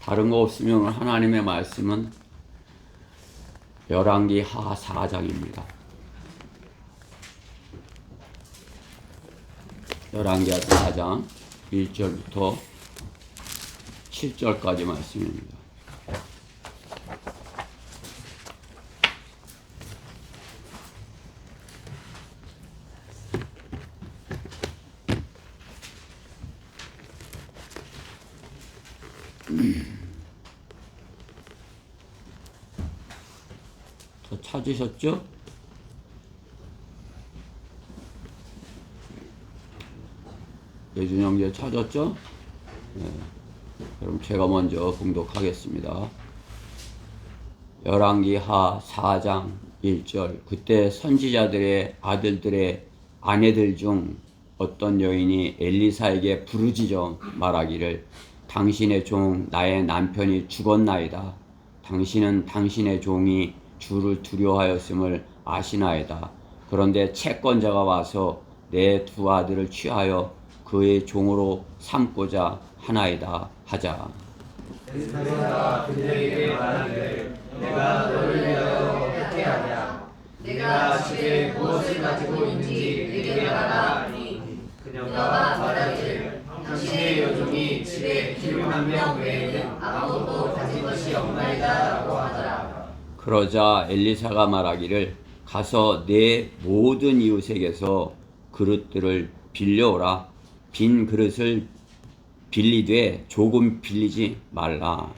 다른 거 없으면 하나님의 말씀은 열왕기 하 4장입니다. 열왕기 하 4장 1절부터 7절까지 말씀입니다. 더 찾으셨죠? 예준 형제 찾았죠? 네. 그럼 제가 먼저 봉독하겠습니다. 열왕기 하 4장 1절. 그때 선지자들의 아들들의 아내들 중 어떤 여인이 엘리사에게 부르짖어 말하기를 당신의 종 나의 남편이 죽었나이다. 당신은 당신의 종이 주를 두려워하였음을 아시나이다. 그런데 채권자가 와서 내 두 아들을 취하여 그의 종으로 삼고자 하나이다 하자. 엘리사가 그녀에게 말하기를 내가 너를 위하여 어떻게 하랴. 내가 집에 무엇을 가지고 있는지 내게 말하라 하니 그녀가 말하기를 당신의 여종이 집에 기름 한 명 외에는 아무것도 가진 것이 없나이다 라고 하더라. 그러자 엘리사가 말하기를 가서 내 모든 이웃에게서 그릇들을 빌려오라. 빈 그릇을 빌리되 조금 빌리지 말라.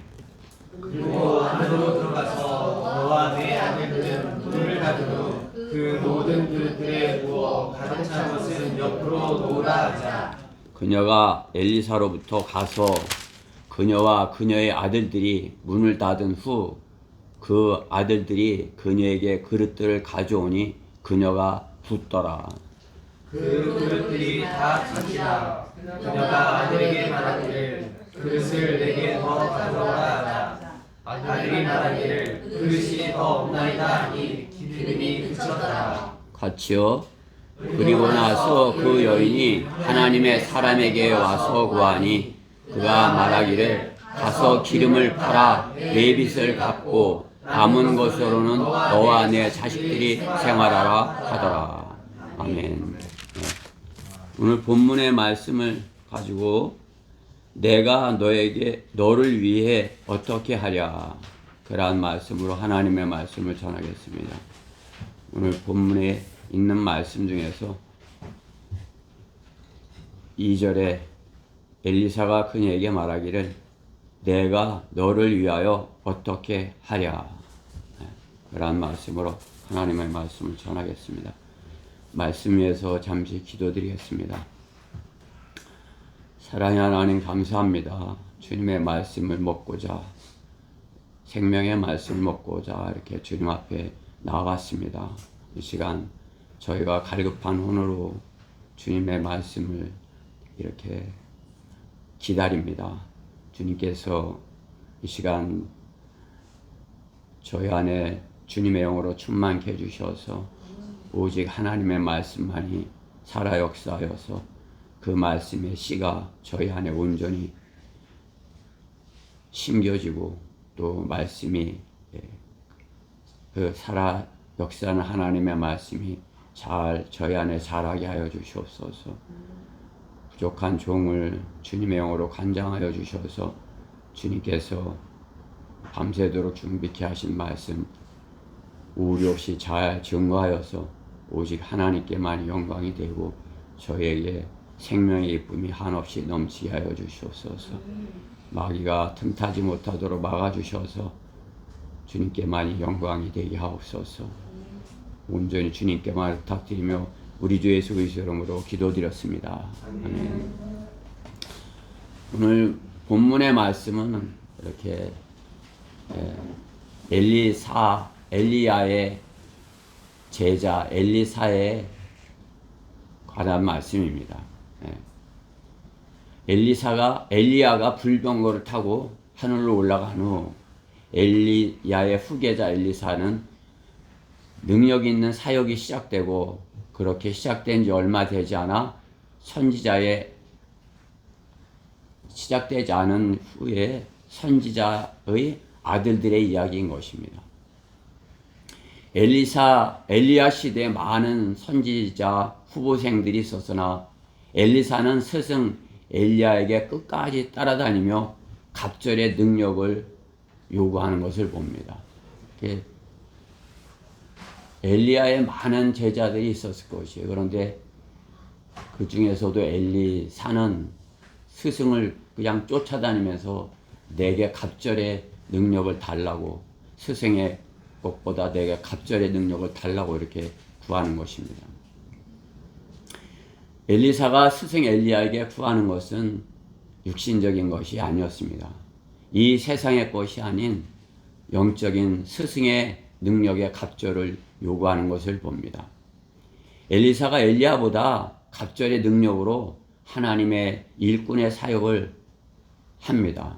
그리고 안으로 들어가서 너와 내 아들들은 물을 가진 후 그 모든 그릇들에 부어 가득 찬 것은 옆으로 놓으라 하자. 그녀가 엘리사로부터 가서 그녀와 그녀의 아들들이 문을 닫은 후 그 아들들이 그녀에게 그릇들을 가져오니 그녀가 붙더라. 그 그릇들이 다 찬지라. 그녀가 아들에게 말하기를 그릇을 내게 더 가져오라 하자. 아들이 말하기를 그릇이 더 없나이다 하니 기름이 그쳤더라. 같이요. 그리고 나서 그 여인이 하나님의 사람에게 와서 구하니 그가 말하기를 가서 기름을 팔아 내 빚을 갚고 남은 것으로는 너와 내 자식들이 생활하라 하더라. 아멘. 오늘 본문의 말씀을 가지고 내가 너를 위해 어떻게 하랴, 그러한 말씀으로 하나님의 말씀을 전하겠습니다. 오늘 본문에 있는 말씀 중에서 2절에 엘리사가 그녀에게 말하기를 내가 너를 위하여 어떻게 하랴, 그러한 말씀으로 하나님의 말씀을 전하겠습니다. 말씀 위에서 잠시 기도드리겠습니다. 사랑의 하나님 감사합니다. 주님의 말씀을 먹고자, 생명의 말씀을 먹고자 이렇게 주님 앞에 나아갔습니다. 이 시간 저희가 갈급한 혼으로 주님의 말씀을 이렇게 기다립니다. 주님께서 이 시간 저희 안에 주님의 영으로 충만케 해주셔서 오직 하나님의 말씀만이 살아 역사하여서 그 말씀의 씨가 저희 안에 온전히 심겨지고 또 말씀이 그 살아 역사하는 하나님의 말씀이 잘 저희 안에 자라게 하여 주시옵소서. 부족한 종을 주님의 영으로 간장하여 주셔서 주님께서 밤새도록 준비케 하신 말씀 우리 없이 잘 증거하여서 오직 하나님께만 영광이 되고 저희에게 생명의 기쁨이 한없이 넘치게 하여 주시옵소서. 마귀가 틈타지 못하도록 막아주셔서 주님께만 영광이 되게 하옵소서. 온전히 주님께만 부탁드리며 우리 주 예수 그리스도의 이름으로 기도드렸습니다. 아멘. 오늘 본문의 말씀은 이렇게 엘리야의 제자 엘리사에 관한 말씀입니다. 엘리야가 불병거를 타고 하늘로 올라간 후 엘리야의 후계자 엘리사는 능력 있는 사역이 시작되고 그렇게 시작된 지 얼마 되지 않아 시작되지 않은 후에 선지자의 아들들의 이야기인 것입니다. 엘리야 시대에 많은 선지자 후보생들이 있었으나 엘리사는 스승 엘리야에게 끝까지 따라다니며 갑절의 능력을 요구하는 것을 봅니다. 엘리야의 많은 제자들이 있었을 것이에요. 그런데 그 중에서도 엘리사는 스승을 그냥 쫓아다니면서 내게 갑절의 능력을 달라고, 스승의 것보다 내게 갑절의 능력을 달라고 이렇게 구하는 것입니다. 엘리사가 스승 엘리야에게 구하는 것은 육신적인 것이 아니었습니다. 이 세상의 것이 아닌 영적인 스승의 능력의 갑절을 요구하는 것을 봅니다. 엘리사가 엘리야보다 갑절의 능력으로 하나님의 일꾼의 사역을 합니다.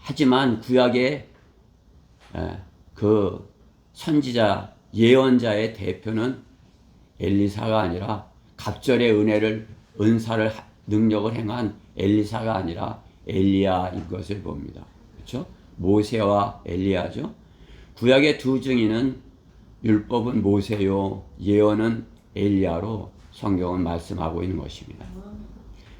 하지만 구약의 그 선지자 예언자의 대표는 엘리사가 아니라 갑절의 은사를 능력을 행한 엘리사가 아니라 엘리야인 것을 봅니다. 그렇죠? 모세와 엘리야죠. 구약의 두 증인은 율법은 모세요, 예언은 엘리야로 성경은 말씀하고 있는 것입니다.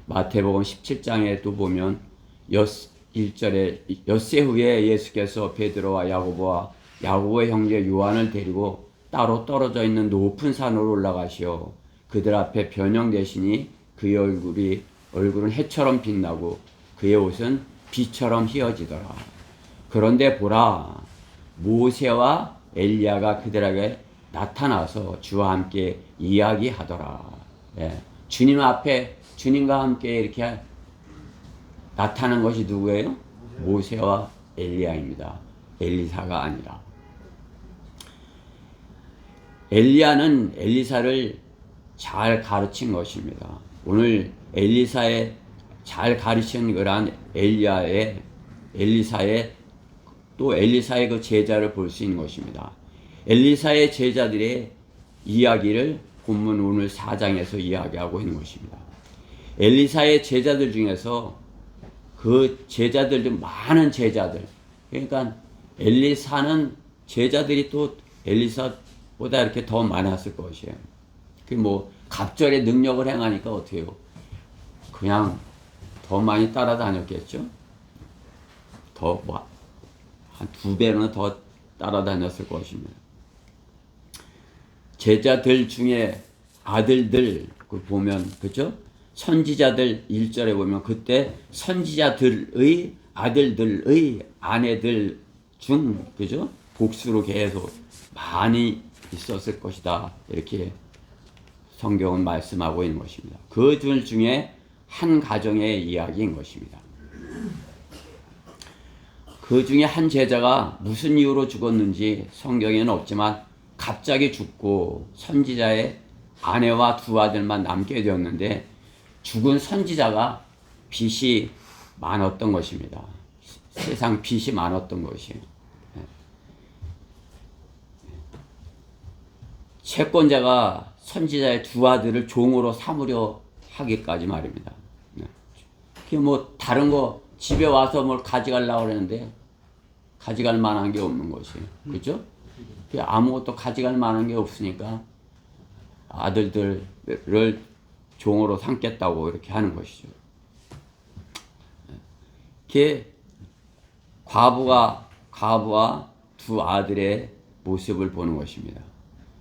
마태복음 17장에도 보면 1절에 엿새 후에 예수께서 베드로와 야고보의 형제 요한을 데리고 따로 떨어져 있는 높은 산으로 올라가시어 그들 앞에 변형되시니 그의 얼굴은 해처럼 빛나고 그의 옷은 비처럼 휘어지더라. 그런데 보라, 모세와 엘리야가 그들에게 나타나서 주와 함께 이야기하더라. 주님과 함께 이렇게 나타난 것이 누구예요? 모세와 엘리야입니다. 엘리사가 아니라. 엘리야는 엘리사를 잘 가르친 것입니다. 오늘 엘리사의 잘 가르친 그러한 엘리사의 그 제자를 볼 수 있는 것입니다. 엘리사의 제자들의 이야기를 본문 오늘 4장에서 이야기하고 있는 것입니다. 엘리사의 제자들 중에서 그 제자들도 많은 제자들, 그러니까 엘리사는 제자들이 또 엘리사보다 이렇게 더 많았을 것이에요. 그 갑절의 능력을 행하니까 어떻게 해요? 그냥 더 많이 따라다녔겠죠? 한 2배는 더 따라다녔을 것입니다. 제자들 중에 아들들 보면, 그죠? 선지자들 1절에 보면 그때 선지자들의 아들들의 아내들 중, 그죠? 복수로 계속 많이 있었을 것이다. 이렇게 성경은 말씀하고 있는 것입니다. 그 둘 중에 한 가정의 이야기인 것입니다. 그 중에 한 제자가 무슨 이유로 죽었는지 성경에는 없지만 갑자기 죽고 선지자의 아내와 2 아들만 남게 되었는데 죽은 선지자가 빚이 많았던 것입니다. 세상 빚이 많았던 것이에요. 채권자가 선지자의 2 아들을 종으로 삼으려 하기까지 말입니다. 다른 거 집에 와서 뭘 가져가려고 그러는데 가져갈 만한 게 없는 것이에요. 그죠? 아무것도 가져갈 만한 게 없으니까 아들들을 종으로 삼겠다고 이렇게 하는 것이죠. 과부와 2 아들의 모습을 보는 것입니다.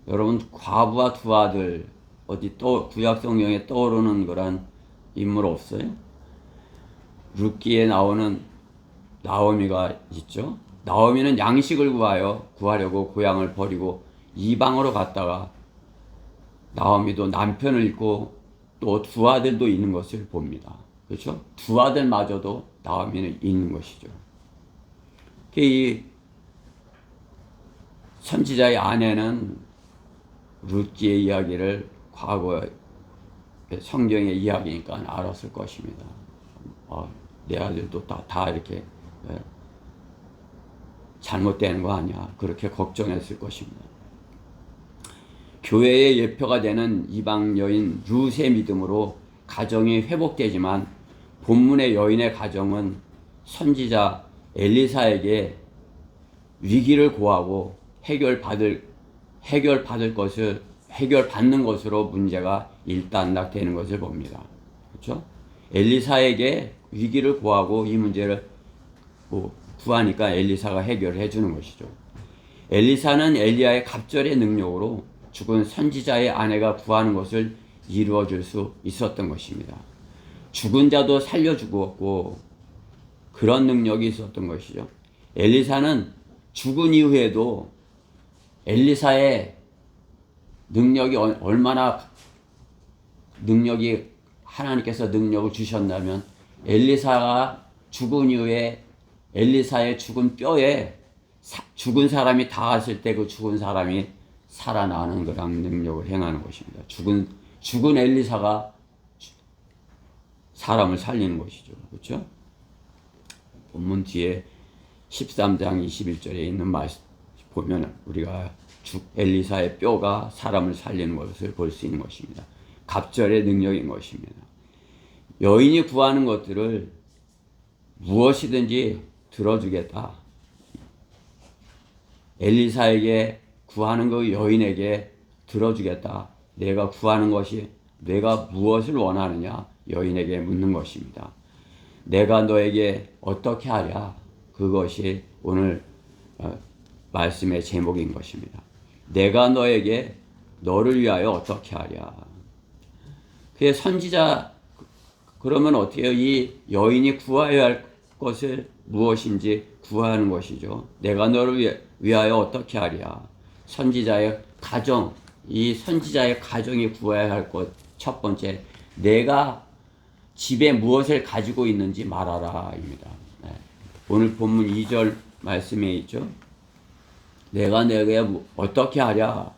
여러분, 과부와 2 아들 어디 또 구약 성경에 떠오르는 그런 인물 없어요? 룻기에 나오는 나오미가 있죠. 나오미는 양식을 구하려고 고향을 버리고 이방으로 갔다가 나오미도 남편을 잃고 또 2 아들도 있는 것을 봅니다. 그렇죠? 2 아들마저도 나오미는 있는 것이죠. 이 선지자의 아내는 룻기의 이야기를 과거 성경의 이야기니까 알았을 것입니다. 내 아들도 다 이렇게 잘못되는 거 아니야. 그렇게 걱정했을 것입니다. 교회의 예표가 되는 이방 여인 룻의 믿음으로 가정이 회복되지만 본문의 여인의 가정은 선지자 엘리사에게 위기를 고하고 해결받는 것으로 문제가 일단락되는 것을 봅니다. 그렇죠? 엘리사에게 위기를 고하고 이 문제를 구하니까 엘리사가 해결해 주는 것이죠. 엘리사는 엘리야의 갑절의 능력으로 죽은 선지자의 아내가 구하는 것을 이루어 줄 수 있었던 것입니다. 죽은 자도 살려주고 그런 능력이 있었던 것이죠. 엘리사는 죽은 이후에도 엘리사의 능력이 얼마나 하나님께서 능력을 주셨다면 엘리사가 죽은 이후에 엘리사의 죽은 뼈에 죽은 사람이 닿았을 때 그 죽은 사람이 살아나는 그런 능력을 행하는 것입니다. 죽은 엘리사가 사람을 살리는 것이죠. 그렇죠? 본문 뒤에 13장 21절에 있는 말씀 보면 우리가 엘리사의 뼈가 사람을 살리는 것을 볼 수 있는 것입니다. 갑절의 능력인 것입니다. 여인이 구하는 것들을 무엇이든지 들어주겠다. 엘리사에게 구하는 그 여인에게 들어주겠다. 내가 구하는 것이 내가 무엇을 원하느냐 여인에게 묻는 것입니다. 내가 너에게 어떻게 하랴? 그것이 오늘 말씀의 제목인 것입니다. 내가 너를 위하여 어떻게 하랴? 그의 선지자 그러면 어떻게 해요? 이 여인이 구하여야 할 것을 무엇인지 구하는 것이죠. 내가 너를 위하여 어떻게 하랴? 선지자의 가정, 이 선지자의 가정이 구해야 할 것 첫 번째, 내가 집에 무엇을 가지고 있는지 말하라 입니다. 오늘 본문 2절 말씀에 있죠. 내가 내게 어떻게 하랴?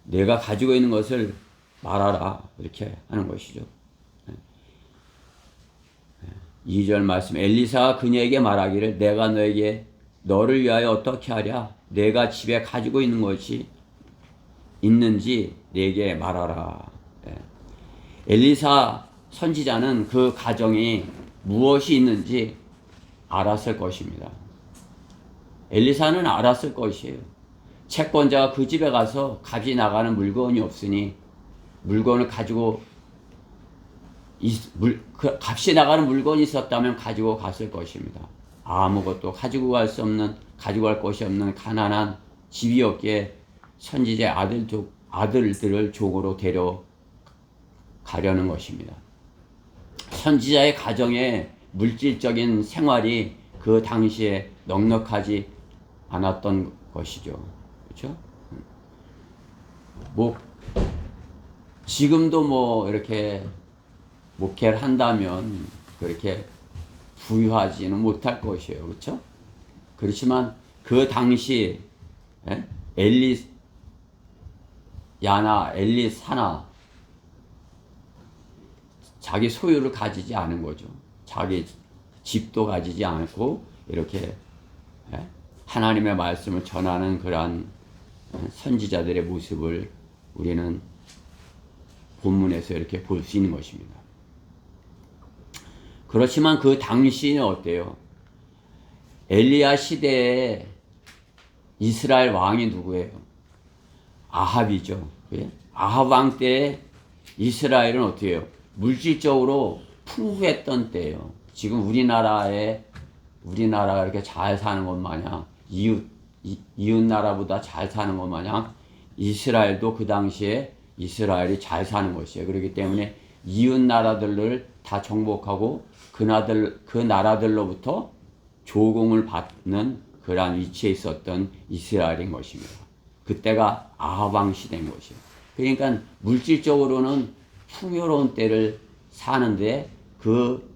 내가 가지고 있는 것을 말하라. 이렇게 하는 것이죠. 2절 말씀, 엘리사가 그녀에게 말하기를 내가 너를 위하여 어떻게 하랴? 내가 집에 가지고 있는 것이 있는지 내게 말하라. 엘리사 선지자는 그 가정이 무엇이 있는지 알았을 것입니다. 엘리사는 알았을 것이에요. 채권자가 그 집에 가서 값이 나가는 물건이 없으니 물건을 가지고 값이 나가는 물건이 있었다면 가지고 갔을 것입니다. 아무것도 가지고 갈 것이 없는 가난한 집이었기에 선지자의 아들들을 족으로 데려가려는 것입니다. 선지자의 가정에 물질적인 생활이 그 당시에 넉넉하지 않았던 것이죠. 그렇죠? 지금도 이렇게 목회를 한다면 그렇게 부유하지는 못할 것이에요. 그렇죠? 그렇지만 그 당시 엘리사나 자기 소유를 가지지 않은 거죠. 자기 집도 가지지 않고 이렇게 하나님의 말씀을 전하는 그러한 선지자들의 모습을 우리는 본문에서 이렇게 볼 수 있는 것입니다. 그렇지만 그 당시는 어때요? 엘리야 시대에 이스라엘 왕이 누구예요? 아합이죠. 아합 왕 때에 이스라엘은 어떻게 해요? 물질적으로 풍부했던 때예요. 지금 우리나라가 이렇게 잘 사는 것 마냥 이웃 나라보다 잘 사는 것 마냥 이스라엘도 그 당시에 이스라엘이 잘 사는 것이에요. 그렇기 때문에 이웃 나라들을 다 정복하고 그 나라들로부터 조공을 받는 그러한 위치에 있었던 이스라엘인 것입니다. 그때가 아합 왕 시대인 것이에요. 그러니까 물질적으로는 풍요로운 때를 사는데 그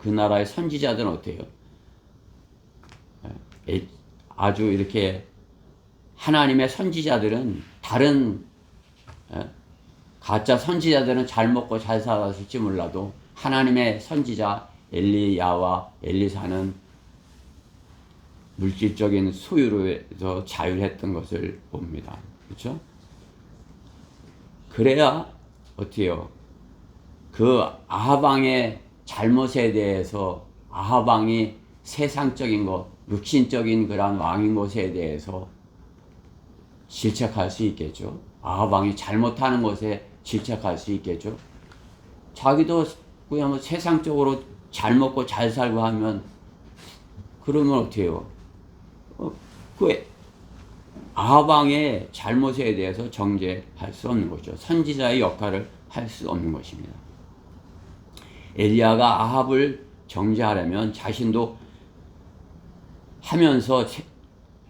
나라의 선지자들은 어때요? 아주 이렇게 하나님의 선지자들은 다른 가짜 선지자들은 잘 먹고 잘 살았을지 몰라도 하나님의 선지자 엘리야와 엘리사는 물질적인 소유로에서 자유했던 것을 봅니다. 그렇죠? 그래야 어때요? 그 아합 왕의 잘못에 대해서 아합 왕이 세상적인 것, 육신적인 그런 왕인 것에 대해서 질책할 수 있겠죠. 아합 왕이 잘못하는 것에 질책할 수 있겠죠. 자기도 그냥 뭐 세상적으로 잘 먹고 잘 살고 하면 그러면 어떻게 해요? 그 아합 왕의 잘못에 대해서 정죄할 수 없는 거죠. 선지자의 역할을 할 수 없는 것입니다. 엘리야가 아합을 정죄하려면 자신도 하면서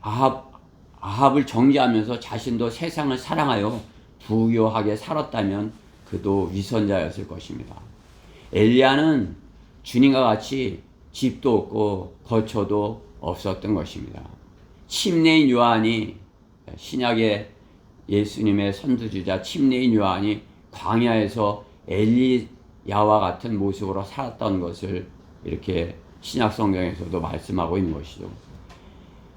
아합을 정죄하면서 자신도 세상을 사랑하여 부유하게 살았다면 그도 위선자였을 것입니다. 엘리야는 주님과 같이 집도 없고 거처도 없었던 것입니다. 침례인 요한이 신약의 예수님의 선두주자 침례인 요한이 광야에서 엘리야와 같은 모습으로 살았던 것을 이렇게 신약 성경에서도 말씀하고 있는 것이죠.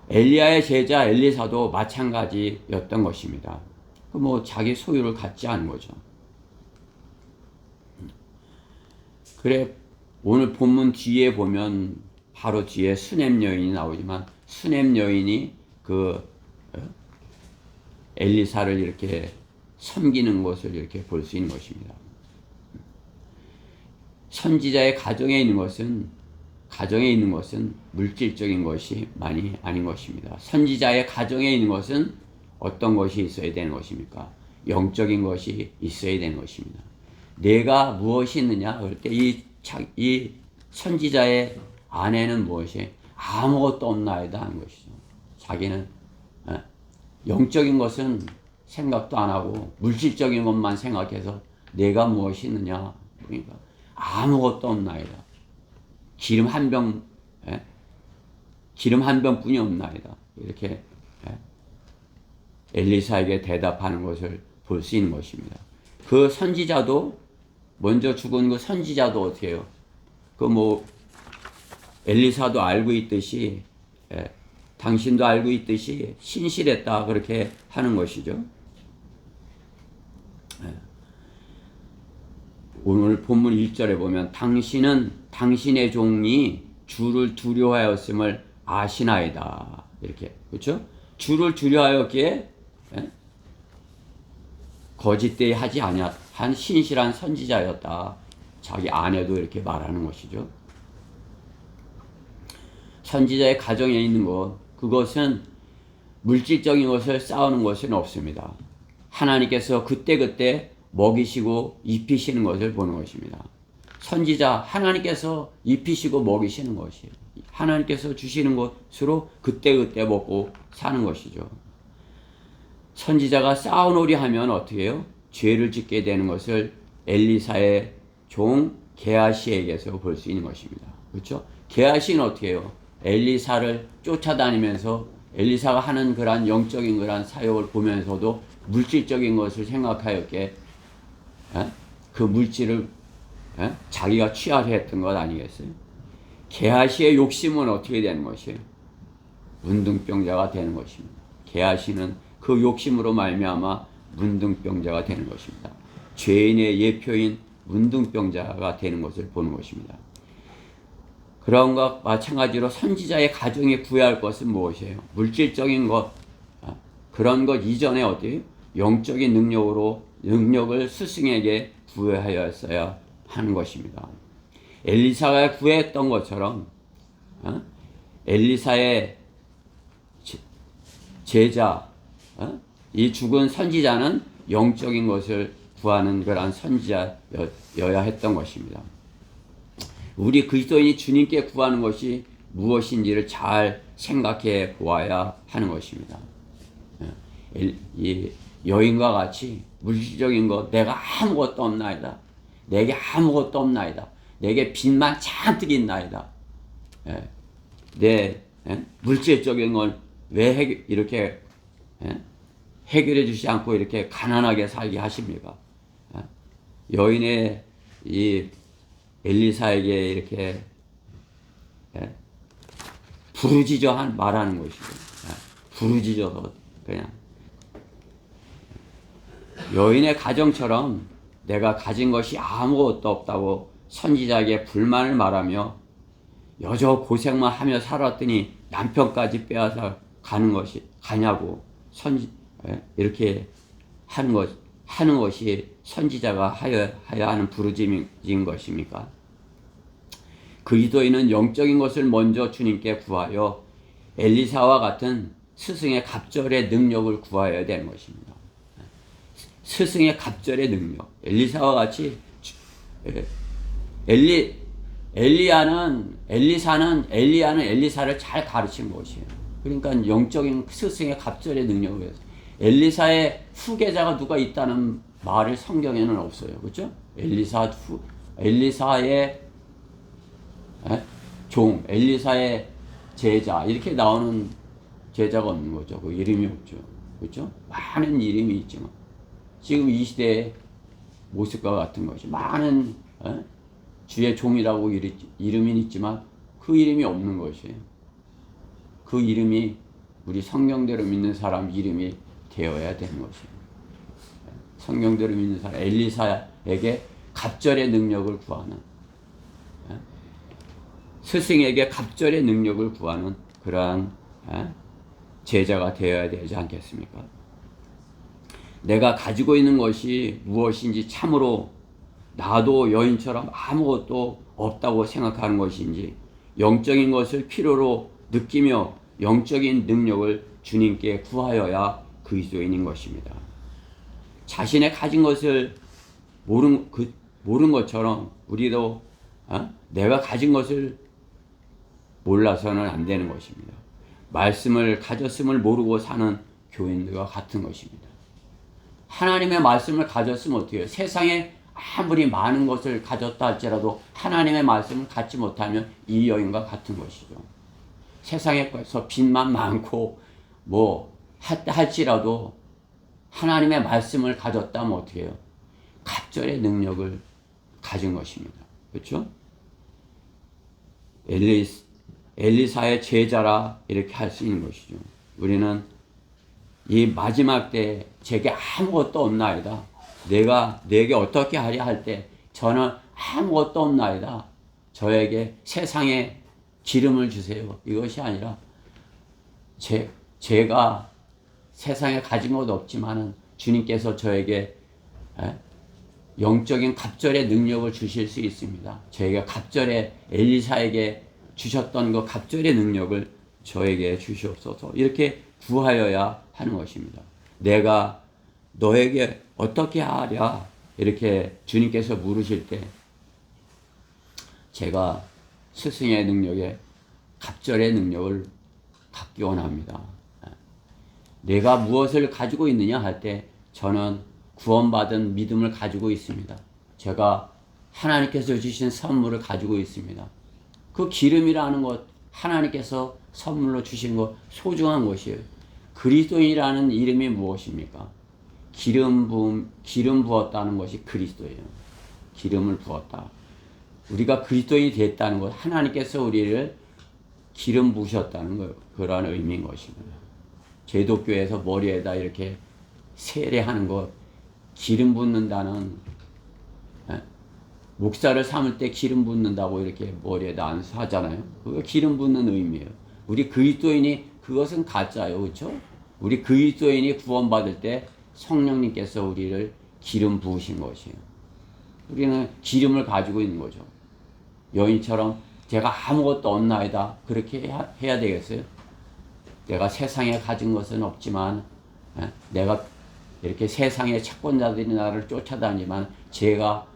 엘리야의 제자 엘리사도 마찬가지였던 것입니다. 뭐 자기 소유를 갖지 않은 거죠. 그래 오늘 본문 뒤에 보면 바로 뒤에 수넴 여인이 나오지만 수넴 여인이 그 엘리사를 이렇게 섬기는 것을 이렇게 볼 수 있는 것입니다. 선지자의 가정에 있는 것은 물질적인 것이 많이 아닌 것입니다. 선지자의 가정에 있는 것은 어떤 것이 있어야 되는 것입니까? 영적인 것이 있어야 되는 것입니다. 내가 무엇이 있느냐? 그럴 때 이 선지자의 아내는 무엇이? 아무것도 없나이다 하는 것이죠. 자기는 영적인 것은 생각도 안 하고 물질적인 것만 생각해서 내가 무엇이 있느냐? 그러니까 아무것도 없나이다. 기름 한 병뿐이 없나이다. 이렇게 엘리사에게 대답하는 것을 볼 수 있는 것입니다. 그 선지자도 먼저 죽은 그 선지자도 어떻게 해요? 엘리사도 알고 있듯이 당신도 알고 있듯이 신실했다 그렇게 하는 것이죠. 오늘 본문 1절에 보면 당신은 당신의 종이 주를 두려워하였음을 아시나이다. 이렇게 그렇죠? 주를 두려워하였기에 거짓되이 하지 아니한 신실한 선지자였다. 자기 아내도 이렇게 말하는 것이죠. 선지자의 가정에 있는 것, 그것은 물질적인 것을 쌓는 것은 없습니다. 하나님께서 그때그때 먹이시고 입히시는 것을 보는 것입니다. 선지자 하나님께서 입히시고 먹이시는 것이에요. 하나님께서 주시는 것으로 그때그때 먹고 사는 것이죠. 선지자가 쌓아놓으려 하면 어떻게 해요? 죄를 짓게 되는 것을 엘리사의 종 게하시에게서 볼 수 있는 것입니다. 그렇죠? 게하시는 어떻게 해요? 엘리사를 쫓아다니면서 엘리사가 하는 그러한 영적인 그러한 사역을 보면서도 물질적인 것을 생각하였기에 그 물질을 자기가 취하려 했던 것 아니겠어요? 게하시의 욕심은 어떻게 되는 것이에요? 문둥병자가 되는 것입니다. 게하시는 그 욕심으로 말미암아 문둥병자가 되는 것입니다. 죄인의 예표인 문둥병자가 되는 것을 보는 것입니다. 그런 것과 마찬가지로 선지자의 가정에 구해야 할 것은 무엇이에요? 물질적인 것, 그런 것 이전에 어디 영적인 능력을 스승에게 구하였어야 하는 것입니다. 엘리사가 구했던 것처럼 엘리사의 제자, 이 죽은 선지자는 영적인 것을 구하는 그러한 선지자여야 했던 것입니다. 우리 그리스도인이 주님께 구하는 것이 무엇인지를 잘 생각해 보아야 하는 것입니다. 이 여인과 같이 물질적인 것, 내가 아무것도 없나이다. 내게 아무것도 없나이다. 내게 빚만 잔뜩 있나이다. 내 물질적인 걸 왜 이렇게 해결해 주지 않고 이렇게 가난하게 살게 하십니까? 여인의 이 엘리사에게 이렇게 부르짖어 말하는 것이죠. 부르짖어서 그냥 여인의 가정처럼 내가 가진 것이 아무것도 없다고 선지자에게 불만을 말하며 여저 고생만 하며 살았더니 남편까지 빼앗아 가냐고 이렇게 하는 것이 선지자가 하여야 하는 부르짖은 것입니까? 그리스도인은 영적인 것을 먼저 주님께 구하여 엘리사와 같은 스승의 갑절의 능력을 구하여야 되는 것입니다. 스승의 갑절의 능력. 엘리사와 같이 엘리야는 엘리사를 잘 가르친 것이에요. 그러니까 영적인 스승의 갑절의 능력을 위해서. 엘리사의 후계자가 누가 있다는 말을 성경에는 없어요. 그렇죠? 엘리사의 종, 엘리사의 제자 이렇게 나오는 제자가 없는 거죠. 그 이름이 없죠. 그렇죠? 많은 이름이 있지만 지금 이 시대의 모습과 같은 것이 많은 주의 종이라고 이름이 있지만 그 이름이 없는 것이에요. 그 이름이 우리 성경대로 믿는 사람 이름이 되어야 되는 것이에요. 성경대로 믿는 사람 엘리사에게 갑절의 능력을 구하는 스승에게 갑절의 능력을 구하는 그러한 제자가 되어야 되지 않겠습니까? 내가 가지고 있는 것이 무엇인지 참으로 나도 여인처럼 아무것도 없다고 생각하는 것인지 영적인 것을 필요로 느끼며 영적인 능력을 주님께 구하여야 그리스도인인 것입니다. 자신의 가진 것을 모른 것처럼 우리도 내가 가진 것을 몰라서는 안 되는 것입니다. 말씀을 가졌음을 모르고 사는 교인들과 같은 것입니다. 하나님의 말씀을 가졌으면 어떻게 해요? 세상에 아무리 많은 것을 가졌다 할지라도 하나님의 말씀을 갖지 못하면 이 여인과 같은 것이죠. 세상에서 빚만 많고 할지라도 하나님의 말씀을 가졌다면 어떻게 해요? 갑절의 능력을 가진 것입니다. 그렇죠? 엘리사의 제자라 이렇게 할 수 있는 것이죠. 우리는 이 마지막 때 제게 아무것도 없나이다. 내게 어떻게 하랴 할 때 저는 아무것도 없나이다. 저에게 세상에 기름을 주세요. 이것이 아니라 제가 세상에 가진 것 없지만은 주님께서 저에게 영적인 갑절의 능력을 주실 수 있습니다. 저에게 갑절의 엘리사에게 주셨던 그 갑절의 능력을 저에게 주시옵소서. 이렇게 구하여야 하는 것입니다. 내가 너에게 어떻게 하랴 이렇게 주님께서 물으실 때 제가 스승의 능력에 갑절의 능력을 갖기 원합니다. 내가 무엇을 가지고 있느냐 할 때 저는 구원받은 믿음을 가지고 있습니다. 제가 하나님께서 주신 선물을 가지고 있습니다. 그 기름이라는 것 하나님께서 선물로 주신 것 소중한 것이에요. 그리스도인이라는 이름이 무엇입니까? 기름 부었다는 것이 그리스도예요. 기름을 부었다. 우리가 그리스도인이 됐다는 것, 하나님께서 우리를 기름 부으셨다는 거, 그러한 의미인 것입니다. 제독교에서 머리에다 이렇게 세례하는 것, 기름 붓는다는, 목사를 삼을 때 기름 붓는다고 이렇게 머리에다 안 하잖아요. 그거 기름 붓는 의미예요. 우리 그리스도인이 그것은 가짜예요. 그렇죠? 우리 그리스도인이 구원받을 때 성령님께서 우리를 기름 부으신 것이에요. 우리는 기름을 가지고 있는 거죠. 여인처럼 제가 아무것도 없나이다. 그렇게 해야 되겠어요? 내가 세상에 가진 것은 없지만 내가 이렇게 세상의 채권자들이 나를 쫓아다니지만 제가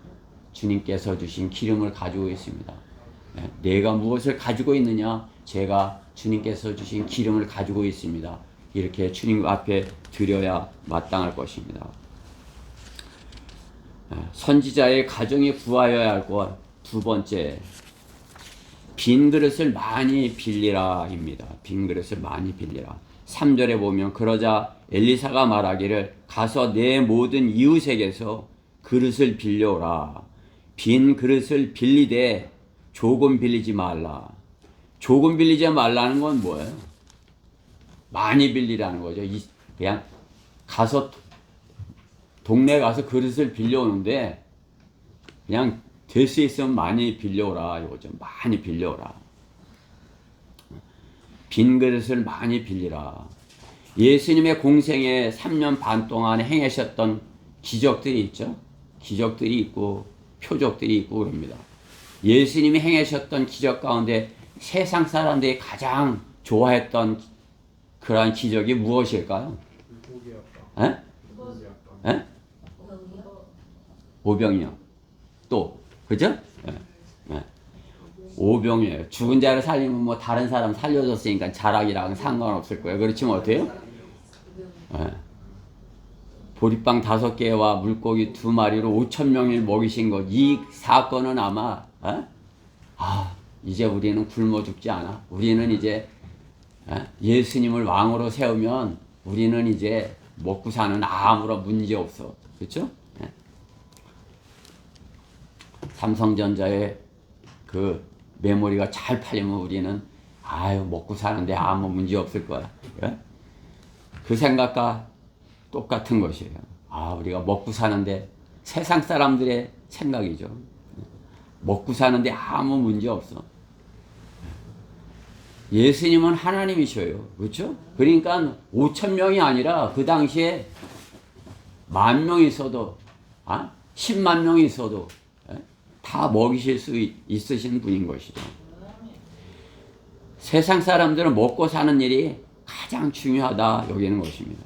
주님께서 주신 기름을 가지고 있습니다. 내가 무엇을 가지고 있느냐? 제가 주님께서 주신 기름을 가지고 있습니다. 이렇게 주님 앞에 드려야 마땅할 것입니다. 선지자의 가정이 구하여야 할 것 두 번째, 빈 그릇을 많이 빌리라입니다. 빈 그릇을 많이 빌리라. 3절에 보면 그러자 엘리사가 말하기를 가서 내 모든 이웃에게서 그릇을 빌려오라. 빈 그릇을 빌리되 조금 빌리지 말라. 조금 빌리지 말라는 건 뭐예요? 많이 빌리라는 거죠. 그냥 가서 동네 가서 그릇을 빌려오는데 그냥 될 수 있으면 많이 빌려오라. 이거죠. 많이 빌려오라. 빈 그릇을 많이 빌리라. 예수님의 공생애 3년 반 동안 행하셨던 기적들이 있죠. 기적들이 있고 표적들이 있고 그럽니다. 예수님이 행하셨던 기적 가운데 세상 사람들이 가장 좋아했던 그러한 기적이 무엇일까요? 에? 에? 오병이요. 또 그죠? 예. 예. 오병이에요. 죽은 자를 살리면 뭐 다른 사람 살려줬으니까 자락이랑 상관없을 거예요. 그렇지만 어때요? 예. 보리빵 5개와 물고기 2마리로 5,000명을 먹이신 것. 이 사건은 아마 이제 우리는 굶어 죽지 않아. 우리는 이제 예수님을 왕으로 세우면 우리는 이제 먹고 사는 아무런 문제 없어. 그렇죠? 삼성전자의 그 메모리가 잘 팔리면 우리는 먹고 사는데 아무 문제 없을 거야. 그 생각과 똑같은 것이에요. 우리가 먹고 사는데 세상 사람들의 생각이죠. 먹고 사는데 아무 문제 없어. 예수님은 하나님이셔요. 그렇죠? 그러니까 5,000명이 아니라 그 당시에 10,000명이 있어도 10만 명이 있어도 다 먹이실 수 있으신 분인 것이죠. 세상 사람들은 먹고 사는 일이 가장 중요하다 여기는 것입니다.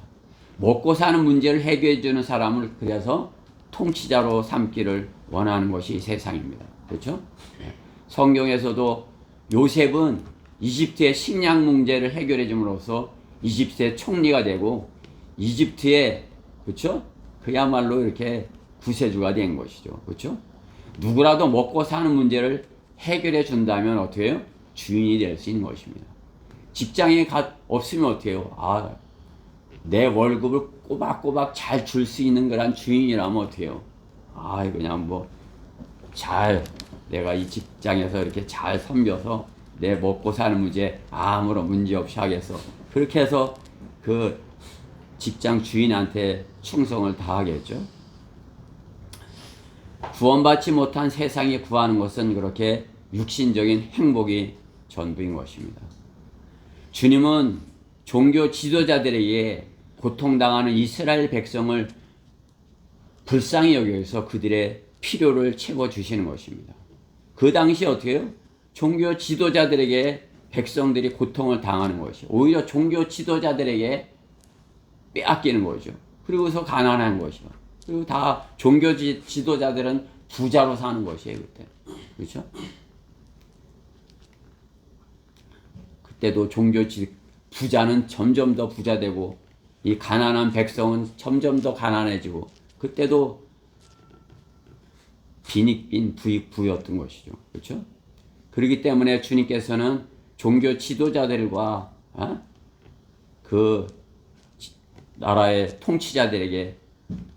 먹고 사는 문제를 해결해 주는 사람을 그래서 통치자로 삼기를 원하는 것이 세상입니다. 그렇죠? 성경에서도 요셉은 이집트의 식량 문제를 해결해 줌으로써 이집트의 총리가 되고 이집트의 그렇죠? 그야말로 이렇게 구세주가 된 것이죠. 그렇죠? 누구라도 먹고 사는 문제를 해결해 준다면 어떻게 해요? 주인이 될 수 있는 것입니다. 직장에 없으면 어떻게 해요? 내 월급을 꼬박꼬박 잘 줄 수 있는 그런 주인이라면 어떻게 해요? 그냥 내가 이 직장에서 이렇게 잘 섬겨서 내 먹고 사는 문제 아무런 문제 없이 하겠어. 그렇게 해서 그 직장 주인한테 충성을 다하겠죠. 구원받지 못한 세상에 구하는 것은 그렇게 육신적인 행복이 전부인 것입니다. 주님은 종교 지도자들에게 고통당하는 이스라엘 백성을 불쌍히 여겨서 그들의 필요를 채워주시는 것입니다. 그 당시 어떻게 해요? 종교 지도자들에게 백성들이 고통을 당하는 것이 오히려 종교 지도자들에게 빼앗기는 거죠. 그리고서 가난한 것이요. 그리고 다 종교 지도자들은 부자로 사는 것이에요. 그때. 그렇죠? 그때도 부자는 점점 더 부자되고 이 가난한 백성은 점점 더 가난해지고 그때도 빈익빈 부익부였던 것이죠. 그렇죠? 그렇기 때문에 주님께서는 종교 지도자들과 그 나라의 통치자들에게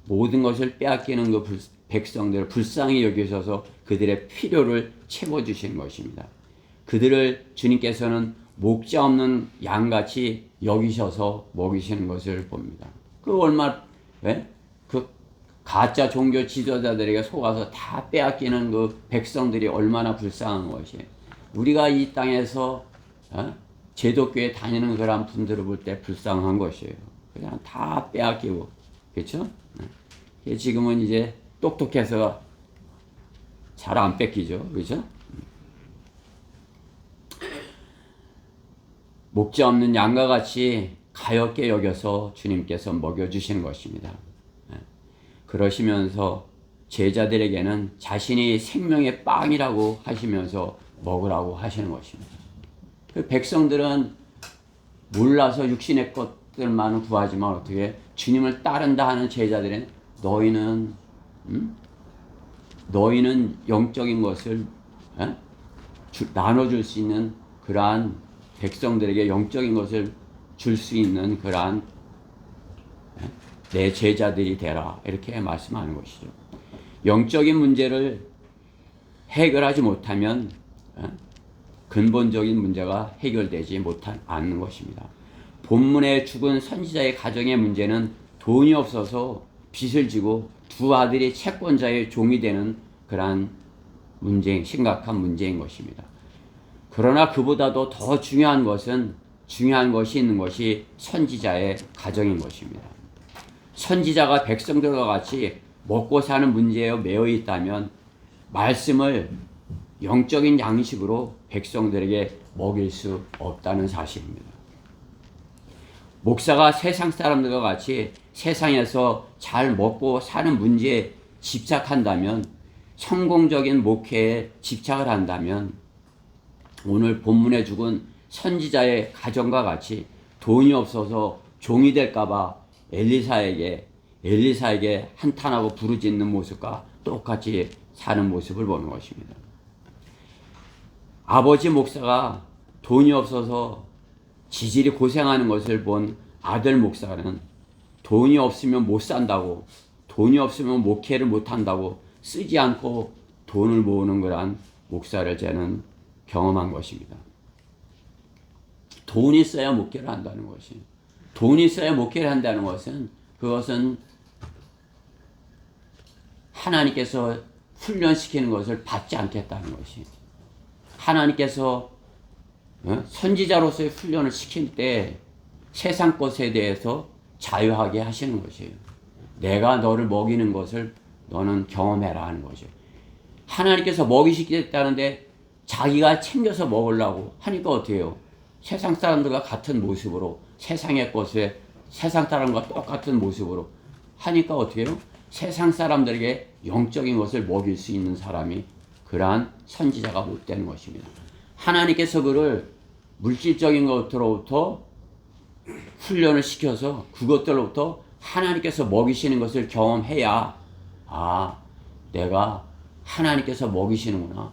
모든 것을 빼앗기는 그 백성들을 불쌍히 여기셔서 그들의 필요를 채워주신 것입니다. 그들을 주님께서는 목자 없는 양같이 여기셔서 먹이시는 것을 봅니다. 그 가짜 종교 지도자들에게 속아서 다 빼앗기는 그 백성들이 얼마나 불쌍한 것이에요. 우리가 이 땅에서 제독교에 다니는 그런 분들을 볼 때 불쌍한 것이에요. 그냥 다 빼앗기고, 그렇죠? 지금은 이제 똑똑해서 잘 안 뺏기죠, 그렇죠? 목자 없는 양과 같이 가엾게 여겨서 주님께서 먹여주시는 것입니다. 그러시면서 제자들에게는 자신이 생명의 빵이라고 하시면서 먹으라고 하시는 것입니다. 백성들은 몰라서 육신의 것들만 구하지만 어떻게 주님을 따른다 하는 제자들은 너희는 영적인 것을 나눠줄 수 있는 그러한 백성들에게 영적인 것을 줄 수 있는 그러한 내 제자들이 되라 이렇게 말씀하는 것이죠. 영적인 문제를 해결하지 못하면 근본적인 문제가 해결되지 않는 것입니다. 본문에 죽은 선지자의 가정의 문제는 돈이 없어서 빚을 지고 두 아들이 채권자의 종이 되는 그러한 심각한 문제인 것입니다. 그러나 그보다도 더 중요한 것은 중요한 것이 있는 것이 선지자의 가정인 것입니다. 선지자가 백성들과 같이 먹고 사는 문제에 매여 있다면 말씀을 영적인 양식으로 백성들에게 먹일 수 없다는 사실입니다. 목사가 세상 사람들과 같이 세상에서 잘 먹고 사는 문제에 집착한다면, 성공적인 목회에 집착을 한다면 오늘 본문에 죽은 선지자의 가정과 같이 돈이 없어서 종이 될까봐 엘리사에게 한탄하고 부르짖는 모습과 똑같이 사는 모습을 보는 것입니다. 아버지 목사가 돈이 없어서 지질이 고생하는 것을 본 아들 목사는 돈이 없으면 못 산다고, 돈이 없으면 목회를 못 한다고 쓰지 않고 돈을 모으는 그러한 목사를 저는 경험한 것입니다. 돈이 있어야 목회를 한다는 것이, 돈이 있어야 목회를 한다는 것은, 그것은 하나님께서 훈련시키는 것을 받지 않겠다는 것이, 하나님께서 선지자로서의 훈련을 시킬 때 세상 것에 대해서 자유하게 하시는 것이에요. 내가 너를 먹이는 것을 너는 경험해라 하는 거죠. 하나님께서 먹이시겠다는데 자기가 챙겨서 먹으려고 하니까 어떻게 해요? 세상 사람들과 같은 모습으로, 세상의 것에 세상 사람과 똑같은 모습으로 하니까 어떻게 해요? 세상 사람들에게 영적인 것을 먹일 수 있는 사람이 그러한 선지자가 못 되는 것입니다. 하나님께서 그를 물질적인 것으로부터 훈련을 시켜서 그것들로부터 하나님께서 먹이시는 것을 경험해야, 아, 내가 하나님께서 먹이시는구나,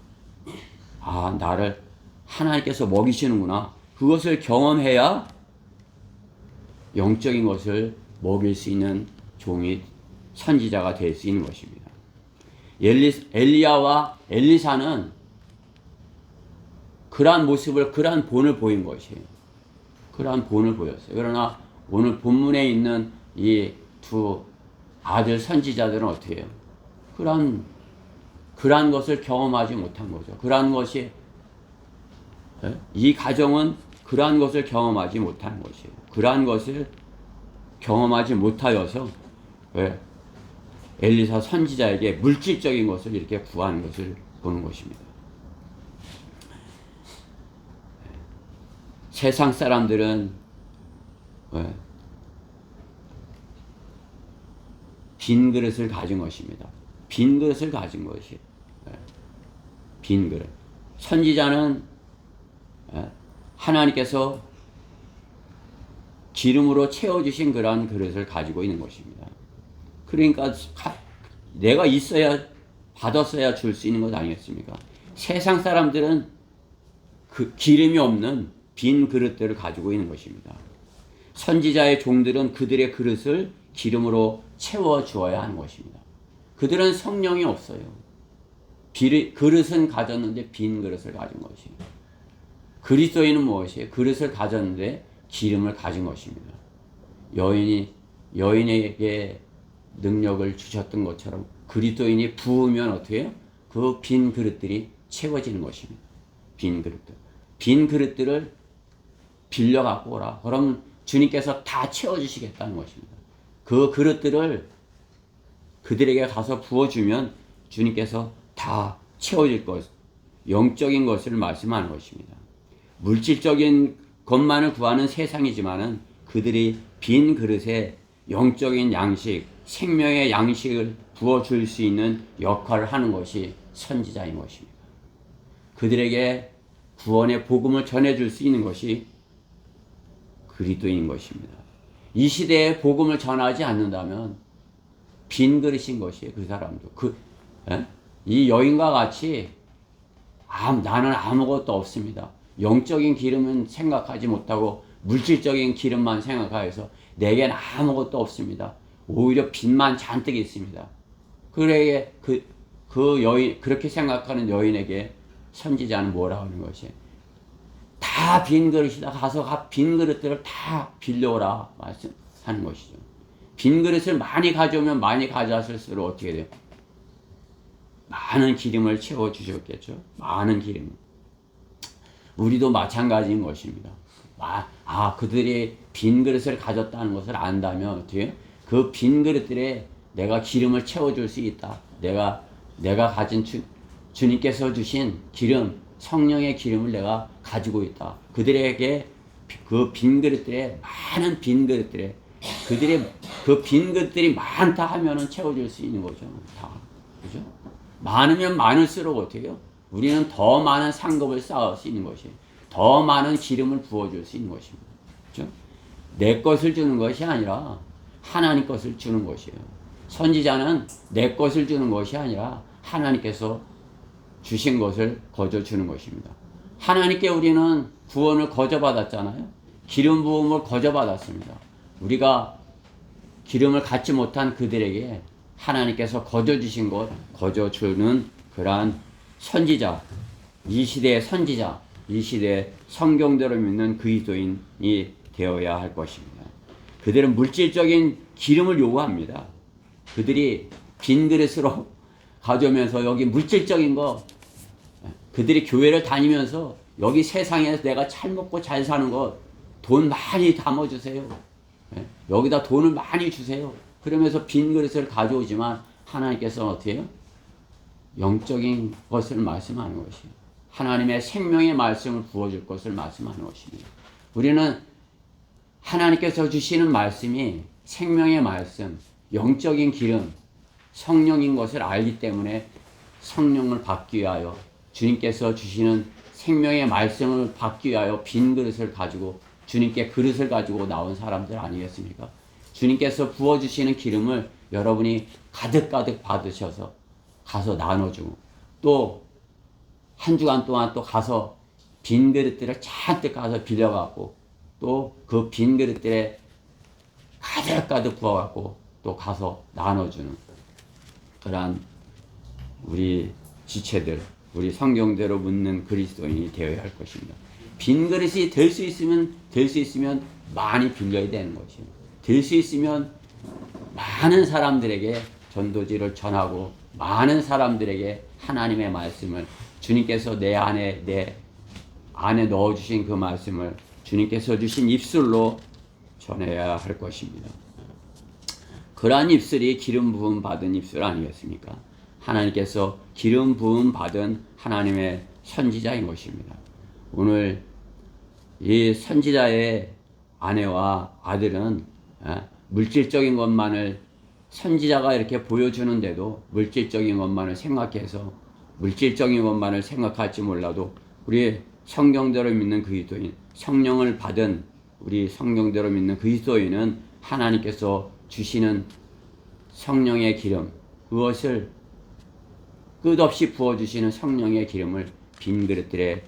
아, 나를 하나님께서 먹이시는구나, 그것을 경험해야 영적인 것을 먹일 수 있는 종이, 선지자가 될 수 있는 것입니다. 엘리야와 엘리사는 그러한 모습을, 그러한 본을 보인 것이에요. 그러한 본을 보였어요. 그러나 오늘 본문에 있는 이 두 아들 선지자들은 어떻게 해요? 그러한 것을 경험하지 못한 거죠. 그러한 것이, 이 가정은 그러한 것을 경험하지 못한 것이에요. 그러한 것을 경험하지 못하여서 엘리사 선지자에게 물질적인 것을 이렇게 구하는 것을 보는 것입니다. 세상 사람들은 빈 그릇을 가진 것입니다. 빈 그릇을 가진 것이에요. 빈 그릇. 선지자는 하나님께서 기름으로 채워주신 그러한 그릇을 가지고 있는 것입니다. 그러니까 내가 있어야, 받았어야 줄 수 있는 것 아니겠습니까? 세상 사람들은 그 기름이 없는 빈 그릇들을 가지고 있는 것입니다. 선지자의 종들은 그들의 그릇을 기름으로 채워 주어야 하는 것입니다. 그들은 성령이 없어요. 그릇은 가졌는데 빈 그릇을 가진 것이에요. 그리스도인은 무엇이에요? 그릇을 가졌는데 기름을 가진 것입니다. 여인에게 능력을 주셨던 것처럼 그리스도인이 부으면 어떻게 해요? 그 빈 그릇들이 채워지는 것입니다. 빈 그릇들. 빈 그릇들을 빌려 갖고 오라. 그럼 주님께서 다 채워주시겠다는 것입니다. 그 그릇들을 그들에게 가서 부어주면 주님께서 다 채워질 것, 영적인 것을 말씀하는 것입니다. 물질적인 것만을 구하는 세상이지만은 그들이 빈 그릇에 영적인 양식, 생명의 양식을 부어줄 수 있는 역할을 하는 것이 선지자인 것입니다. 그들에게 구원의 복음을 전해줄 수 있는 것이 그리스도인 것입니다. 이 시대에 복음을 전하지 않는다면 빈 그릇인 것이에요. 그 사람도. 이 여인과 같이 나는 아무것도 없습니다. 영적인 기름은 생각하지 못하고 물질적인 기름만 생각하여서 내겐 아무것도 없습니다. 오히려 빚만 잔뜩 있습니다. 그래 그 여인, 그렇게 생각하는 여인에게 선지자는 뭐라고 하는 것이에요? 다 빈 그릇이다. 가서 빈 그릇들을 다 빌려오라 말씀하는 것이죠. 빈 그릇을 많이 가져오면 많이 가져왔을수록 어떻게 돼요? 많은 기름을 채워주셨겠죠. 많은 기름. 우리도 마찬가지인 것입니다. 그들이 빈 그릇을 가졌다는 것을 안다면 어떻게 그 빈 그릇들에 내가 기름을 채워줄 수 있다. 내가 가진 주님께서 주신 기름, 성령의 기름을 내가 가지고 있다. 그들에게 그 빈 그릇들에 많은 빈 그릇들에 그들의 그 빈 그릇들이 많다 하면은 채워줄 수 있는 거죠. 다. 그죠? 많으면 많을수록 어떻게 해요? 우리는 더 많은 상급을 쌓을 수 있는 것이에요. 더 많은 기름을 부어줄 수 있는 것입니다. 그죠? 내 것을 주는 것이 아니라 하나님 것을 주는 것이에요. 선지자는 내 것을 주는 것이 아니라 하나님께서 주신 것을 거저 주는 것입니다. 하나님께 우리는 구원을 거저 받았잖아요. 기름 부음을 거저 받았습니다. 우리가 기름을 갖지 못한 그들에게 하나님께서 거저 주신 것, 거저 주는 그러한 선지자, 이 시대의 선지자, 이 시대의 성경대로 믿는 그리스도인이 되어야 할 것입니다. 그들은 물질적인 기름을 요구합니다. 그들이 빈 그릇으로 가져오면서 여기 물질적인 거, 그들이 교회를 다니면서 여기 세상에서 내가 잘 먹고 잘 사는 것, 돈 많이 담아주세요. 여기다 돈을 많이 주세요. 그러면서 빈 그릇을 가져오지만 하나님께서는 어떻게 해요? 영적인 것을 말씀하는 것이에요. 하나님의 생명의 말씀을 부어줄 것을 말씀하는 것입니다. 우리는 하나님께서 주시는 말씀이 생명의 말씀, 영적인 기름, 성령인 것을 알기 때문에 성령을 받기 위하여 주님께서 주시는 생명의 말씀을 받기 위하여 빈 그릇을 가지고 주님께 그릇을 가지고 나온 사람들 아니겠습니까? 주님께서 부어주시는 기름을 여러분이 가득가득 받으셔서 가서 나눠주고 또 한 주간 동안 또 가서 빈 그릇들을 잔뜩 가서 빌려갖고 또 그 빈 그릇들에 가득가득 부어갖고 또 가서 나눠주는 그러한 우리 지체들, 우리 성경대로 묻는 그리스도인이 되어야 할 것입니다. 빈 그릇이 될 수 있으면 많이 빌려야 되는 것이에요. 될 수 있으면 많은 사람들에게 전도지를 전하고 많은 사람들에게 하나님의 말씀을 주님께서 내 안에 넣어주신 그 말씀을 주님께서 주신 입술로 전해야 할 것입니다. 그러한 입술이 기름 부음 받은 입술 아니겠습니까? 하나님께서 기름 부음 받은 하나님의 선지자인 것입니다. 오늘 이 선지자의 아내와 아들은 물질적인 것만을 선지자가 이렇게 보여주는데도 물질적인 것만을 생각해서 물질적인 것만을 생각할지 몰라도 우리 성경대로 믿는 그리스도인, 성령을 받은 우리 성경대로 믿는 그리스도인은 하나님께서 주시는 성령의 기름, 그것을 끝없이 부어주시는 성령의 기름을 빈 그릇들에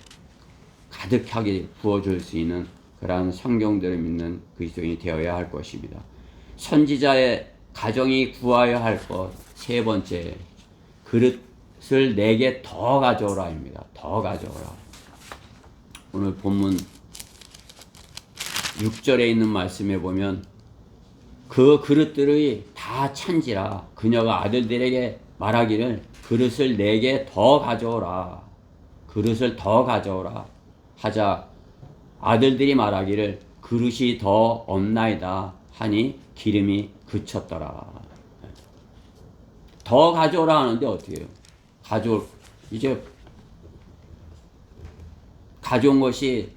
가득하게 부어줄 수 있는 그러한 성경대로 믿는 그리스도인이 되어야 할 것입니다. 선지자의 가정이 구하여야 할 것 세 번째, 그릇을 내게 더 가져오라입니다. 더 가져오라. 오늘 본문 6절에 있는 말씀에 보면 그 그릇들이 다 찬지라 그녀가 아들들에게 말하기를 그릇을 내게 더 가져오라. 그릇을 더 가져오라 하자 아들들이 말하기를 그릇이 더 없나이다 하니 기름이 그쳤더라. 더 가져오라 하는데 어떻게 해요? 이제 가져온 것이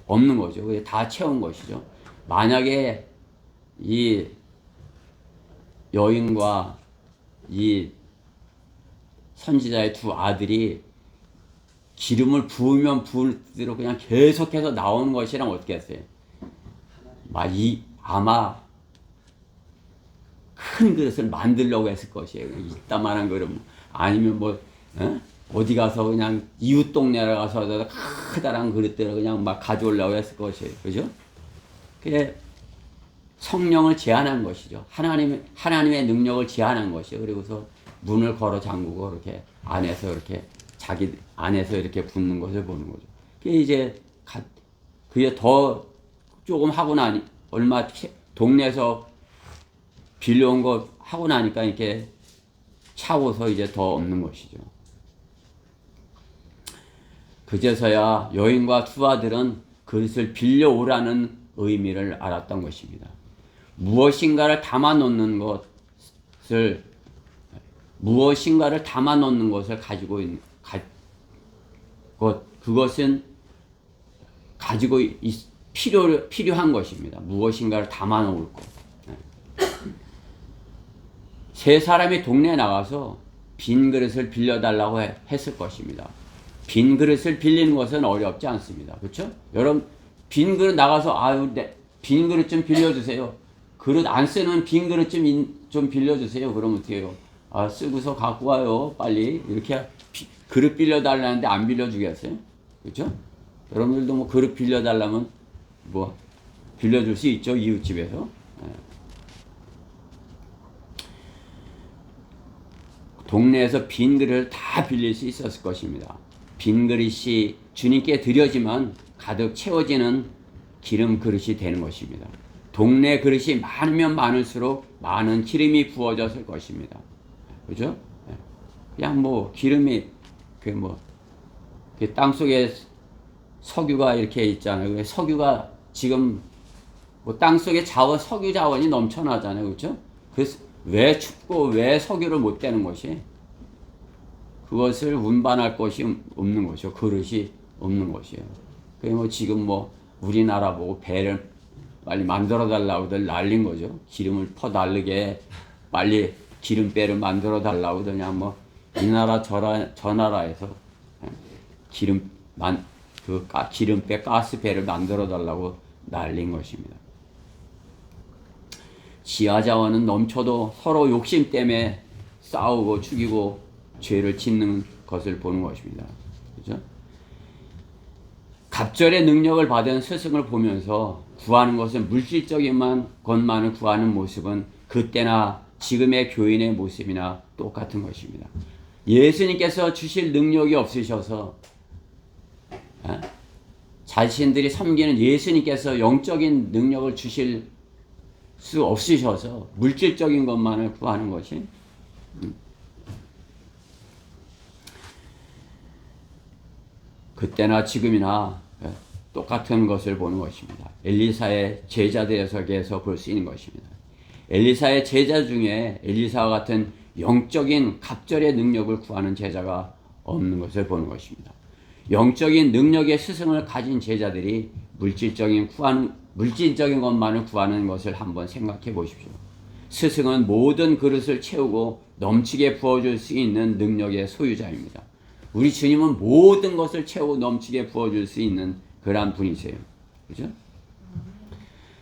없는 거죠. 다 채운 것이죠. 만약에 이 여인과 이 선지자의 두 아들이 기름을 부으면 부을수록 그냥 계속해서 나오는 것이랑 어떻게 했어요? 아마 큰 그릇을 만들려고 했을 것이에요. 이따만한 그릇 아니면 어디 가서 그냥 이웃 동네에 가서 크다란 그릇들을 그냥 막 가져오려고 했을 것이에요. 그죠? 그게 성령을 제한한 것이죠. 하나님의 능력을 제한한 것이에요. 그리고서 문을 걸어 잠그고 이렇게 안에서 이렇게 자기 안에서 이렇게 붙는 것을 보는 거죠. 그게 이제 그게 더 조금 하고 나니 얼마 동네에서 빌려온 거 하고 나니까 이렇게 차고서 이제 더 없는 것이죠. 그제서야 여인과 두 아들은 그릇을 빌려오라는 의미를 알았던 것입니다. 무엇인가를 담아놓는 것을 가지고 있는 그것은 가지고 필요한 것입니다. 무엇인가를 담아놓을 것. 세 사람이 동네에 나가서 빈 그릇을 빌려달라고 했을 것입니다. 빈 그릇을 빌리는 것은 어렵지 않습니다. 그렇죠? 여러분 빈 그릇 나가서 빈 그릇 좀 빌려주세요. 그릇 안 쓰는 빈 그릇 좀 빌려주세요. 그러면 어떻게 해요? 쓰고서 갖고 와요. 빨리. 이렇게 그릇 빌려달라는데 안 빌려주겠어요? 그렇죠? 여러분들도 뭐 그릇 빌려달라면 뭐 빌려줄 수 있죠. 이웃집에서. 동네에서 빈 그릇을 다 빌릴 수 있었을 것입니다. 빈 그릇이 주님께 드려지면 가득 채워지는 기름 그릇이 되는 것입니다. 동네 그릇이 많으면 많을수록 많은 기름이 부어졌을 것입니다. 그죠? 그냥 뭐 기름이 땅 속에 석유가 이렇게 있잖아요. 석유가 지금 뭐 땅 속에 석유 자원이 넘쳐나잖아요. 그렇죠? 그래서 왜 춥고 왜 석유를 못 떼는 것이? 그것을 운반할 것이 없는 것이요. 그릇이 없는 것이에요. 그게 뭐 지금 뭐 우리나라 보고 배를 빨리 만들어 달라고들 난린 거죠. 기름을 퍼다르게 빨리 기름배를 만들어 달라고 그냥 뭐 이 나라 저 나라에서 기름배 가스배를 만들어 달라고 난린 것입니다. 지하 자원은 넘쳐도 서로 욕심 때문에 싸우고 죽이고 죄를 짓는 것을 보는 것입니다. 그죠? 갑절의 능력을 받은 스승을 보면서 구하는 것은 물질적인 것만을 구하는 모습은 그때나 지금의 교인의 모습이나 똑같은 것입니다. 예수님께서 주실 능력이 없으셔서 자신들이 섬기는 예수님께서 영적인 능력을 주실 수 없으셔서 물질적인 것만을 구하는 것이 그때나 지금이나 똑같은 것을 보는 것입니다. 엘리사의 제자들에게서 볼 수 있는 것입니다. 엘리사의 제자 중에 엘리사와 같은 영적인 갑절의 능력을 구하는 제자가 없는 것을 보는 것입니다. 영적인 능력의 스승을 가진 제자들이 물질적인 것만을 구하는 것을 한번 생각해 보십시오. 스승은 모든 그릇을 채우고 넘치게 부어줄 수 있는 능력의 소유자입니다. 우리 주님은 모든 것을 채우고 넘치게 부어줄 수 있는 그러한 분이세요. 그죠?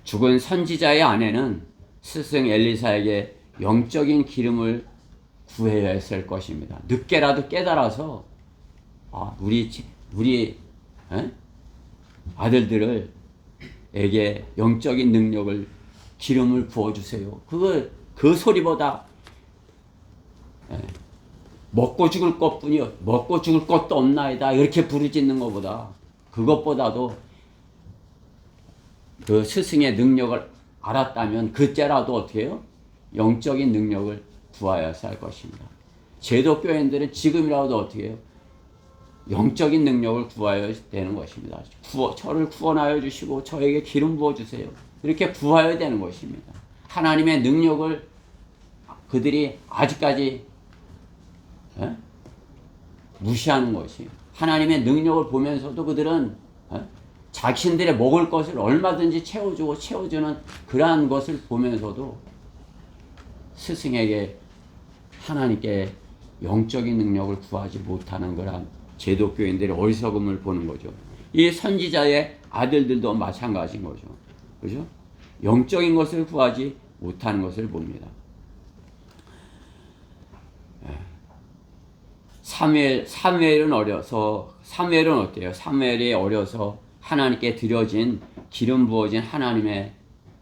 죽은 선지자의 아내는 스승 엘리사에게 영적인 기름을 구해야 했을 것입니다. 늦게라도 깨달아서 우리 아들들에게 영적인 능력을 기름을 부어주세요. 그 소리보다 먹고 죽을 것뿐이요 먹고 죽을 것도 없나이다 이렇게 부르짖는 것보다 그것보다도 그 스승의 능력을 알았다면 그때라도 어떻게 해요? 영적인 능력을 구하여야 할 것입니다. 제독교인들은 지금이라도 어떻게 해요? 영적인 능력을 구하여야 되는 것입니다. 저를 구원하여 주시고 저에게 기름 부어주세요. 이렇게 구하여야 되는 것입니다. 하나님의 능력을 그들이 아직까지 무시하는 것이 하나님의 능력을 보면서도 그들은 자신들의 먹을 것을 얼마든지 채워주는 그러한 것을 보면서도 스승에게 하나님께 영적인 능력을 구하지 못하는 그런 제독교인들의 어리석음을 보는 거죠. 이 선지자의 아들들도 마찬가지인 거죠. 그죠? 영적인 것을 구하지 못하는 것을 봅니다. 사무엘은 어때요? 사무엘이 어려서 하나님께 드려진 기름 부어진 하나님의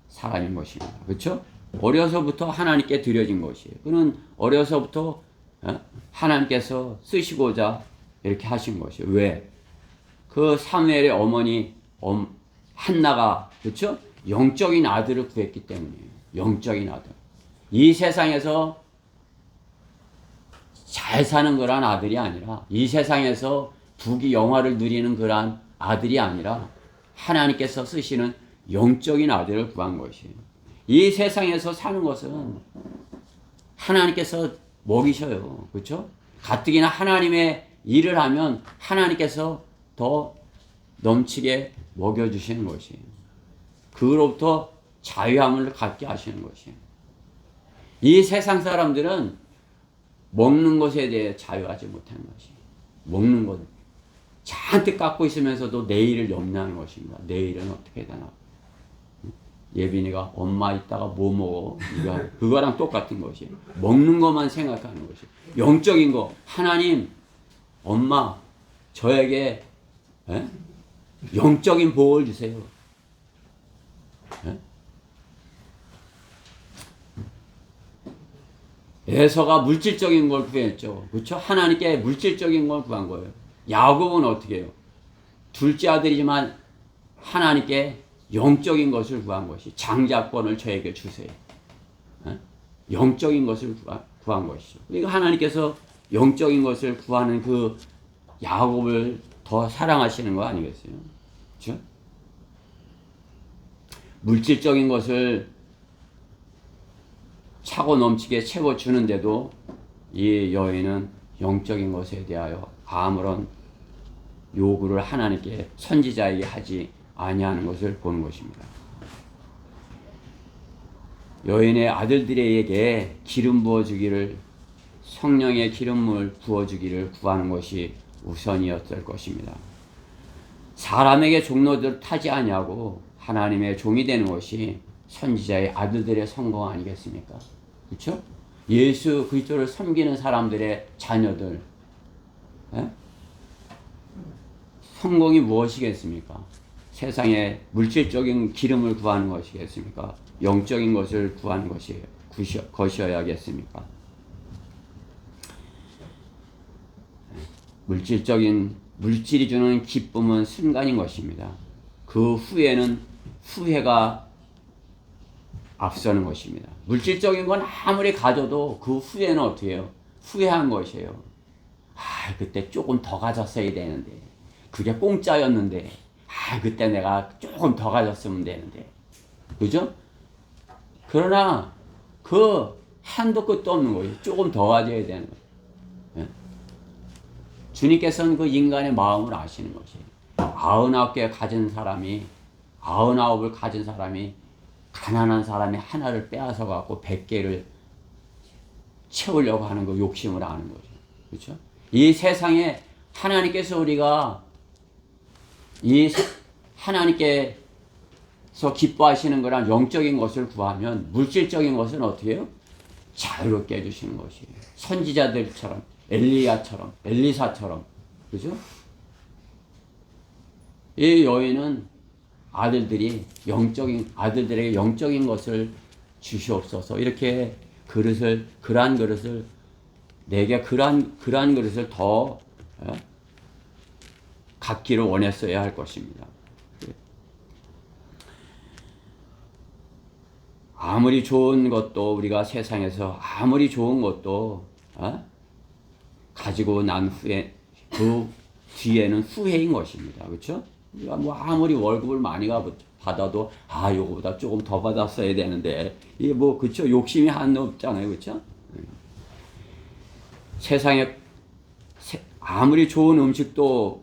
사람인 것입니다. 그렇죠? 어려서부터 하나님께 드려진 것이에요. 그는 어려서부터 하나님께서 쓰시고자 이렇게 하신 것이에요. 왜? 그 사무엘의 어머니 한나가 그렇죠? 영적인 아들을 구했기 때문이에요. 영적인 아들. 이 세상에서 잘 사는 거란 아들이 아니라 이 세상에서 부귀 영화를 누리는 그러한 아들이 아니라 하나님께서 쓰시는 영적인 아들을 구한 것이에요. 이 세상에서 사는 것은 하나님께서 먹이셔요. 그렇죠? 가뜩이나 하나님의 일을 하면 하나님께서 더 넘치게 먹여주시는 것이에요. 그로부터 자유함을 갖게 하시는 것이에요. 이 세상 사람들은 먹는 것에 대해 자유하지 못하는 것이에요. 먹는 것 잔뜩 갖고 있으면서도 내일을 염려하는 것입니다. 내일은 어떻게 되나. 예빈이가 엄마 이따가 뭐 먹어? 그거랑 똑같은 것이에요. 먹는 것만 생각하는 것이에요. 영적인 거 하나님 엄마 저에게 영적인 복을 주세요. 에서가 물질적인 걸 구했죠. 그렇죠? 하나님께 물질적인 걸 구한 거예요. 야곱은 어떻게 해요? 둘째 아들이지만 하나님께 영적인 것을 구한 것이 장자권을 저에게 주세요. 영적인 것을 구한 것이죠. 그러니까 하나님께서 영적인 것을 구하는 그 야곱을 더 사랑하시는 거 아니겠어요? 그렇죠? 물질적인 것을 차고 넘치게 채워주는데도 이 여인은 영적인 것에 대하여 아무런 요구를 하나님께 선지자에게 하지 아니하는 것을 보는 것입니다. 여인의 아들들에게 기름 부어주기를 성령의 기름을 부어주기를 구하는 것이 우선이었을 것입니다. 사람에게 종로들 타지 아니하고 하나님의 종이 되는 것이 선지자의 아들들의 성공 아니겠습니까? 그렇죠? 예수 그리스도를 섬기는 사람들의 자녀들 성공이 무엇이겠습니까? 세상에 물질적인 기름을 구하는 것이겠습니까? 영적인 것을 구하는 것이어야겠습니까? 물질이 주는 기쁨은 순간인 것입니다. 그 후에는 후회가 앞서는 것입니다. 물질적인 건 아무리 가져도 그 후에는 어떻게 해요? 후회한 것이에요. 그때 조금 더 가졌어야 되는데 그게 공짜였는데 그때 내가 조금 더 가졌으면 되는데 그죠? 그러나 그 한도 끝도 없는 거예요. 조금 더 가져야 되는 거예요. 주님께서는 그 인간의 마음을 아시는 것이에요. 99개 가진 사람이 99을 가진 사람이 가난한 사람이 하나를 빼앗아 갖고 100개를 채우려고 하는 그 욕심을 아는 거죠. 그렇죠? 이 세상에 하나님께서 우리가 하나님께서 기뻐하시는 거란 영적인 것을 구하면 물질적인 것은 어떻게 해요? 자유롭게 해주시는 것이에요. 선지자들처럼 엘리야처럼 엘리사처럼 그죠? 이 여인은 아들들에게 영적인 것을 주시옵소서 이렇게 그러한 그릇을 내게 그러한 그릇을 더 갖기를 원했어야 할 것입니다. 아무리 좋은 것도 우리가 세상에서 아무리 좋은 것도 가지고 난 후에 그 뒤에는 후회인 것입니다. 그렇죠? 우리가 뭐 아무리 월급을 많이 받아도 요거보다 조금 더 받았어야 되는데 이게 뭐 그렇죠? 욕심이 한도 없잖아요. 그렇죠? 세상에 아무리 좋은 음식도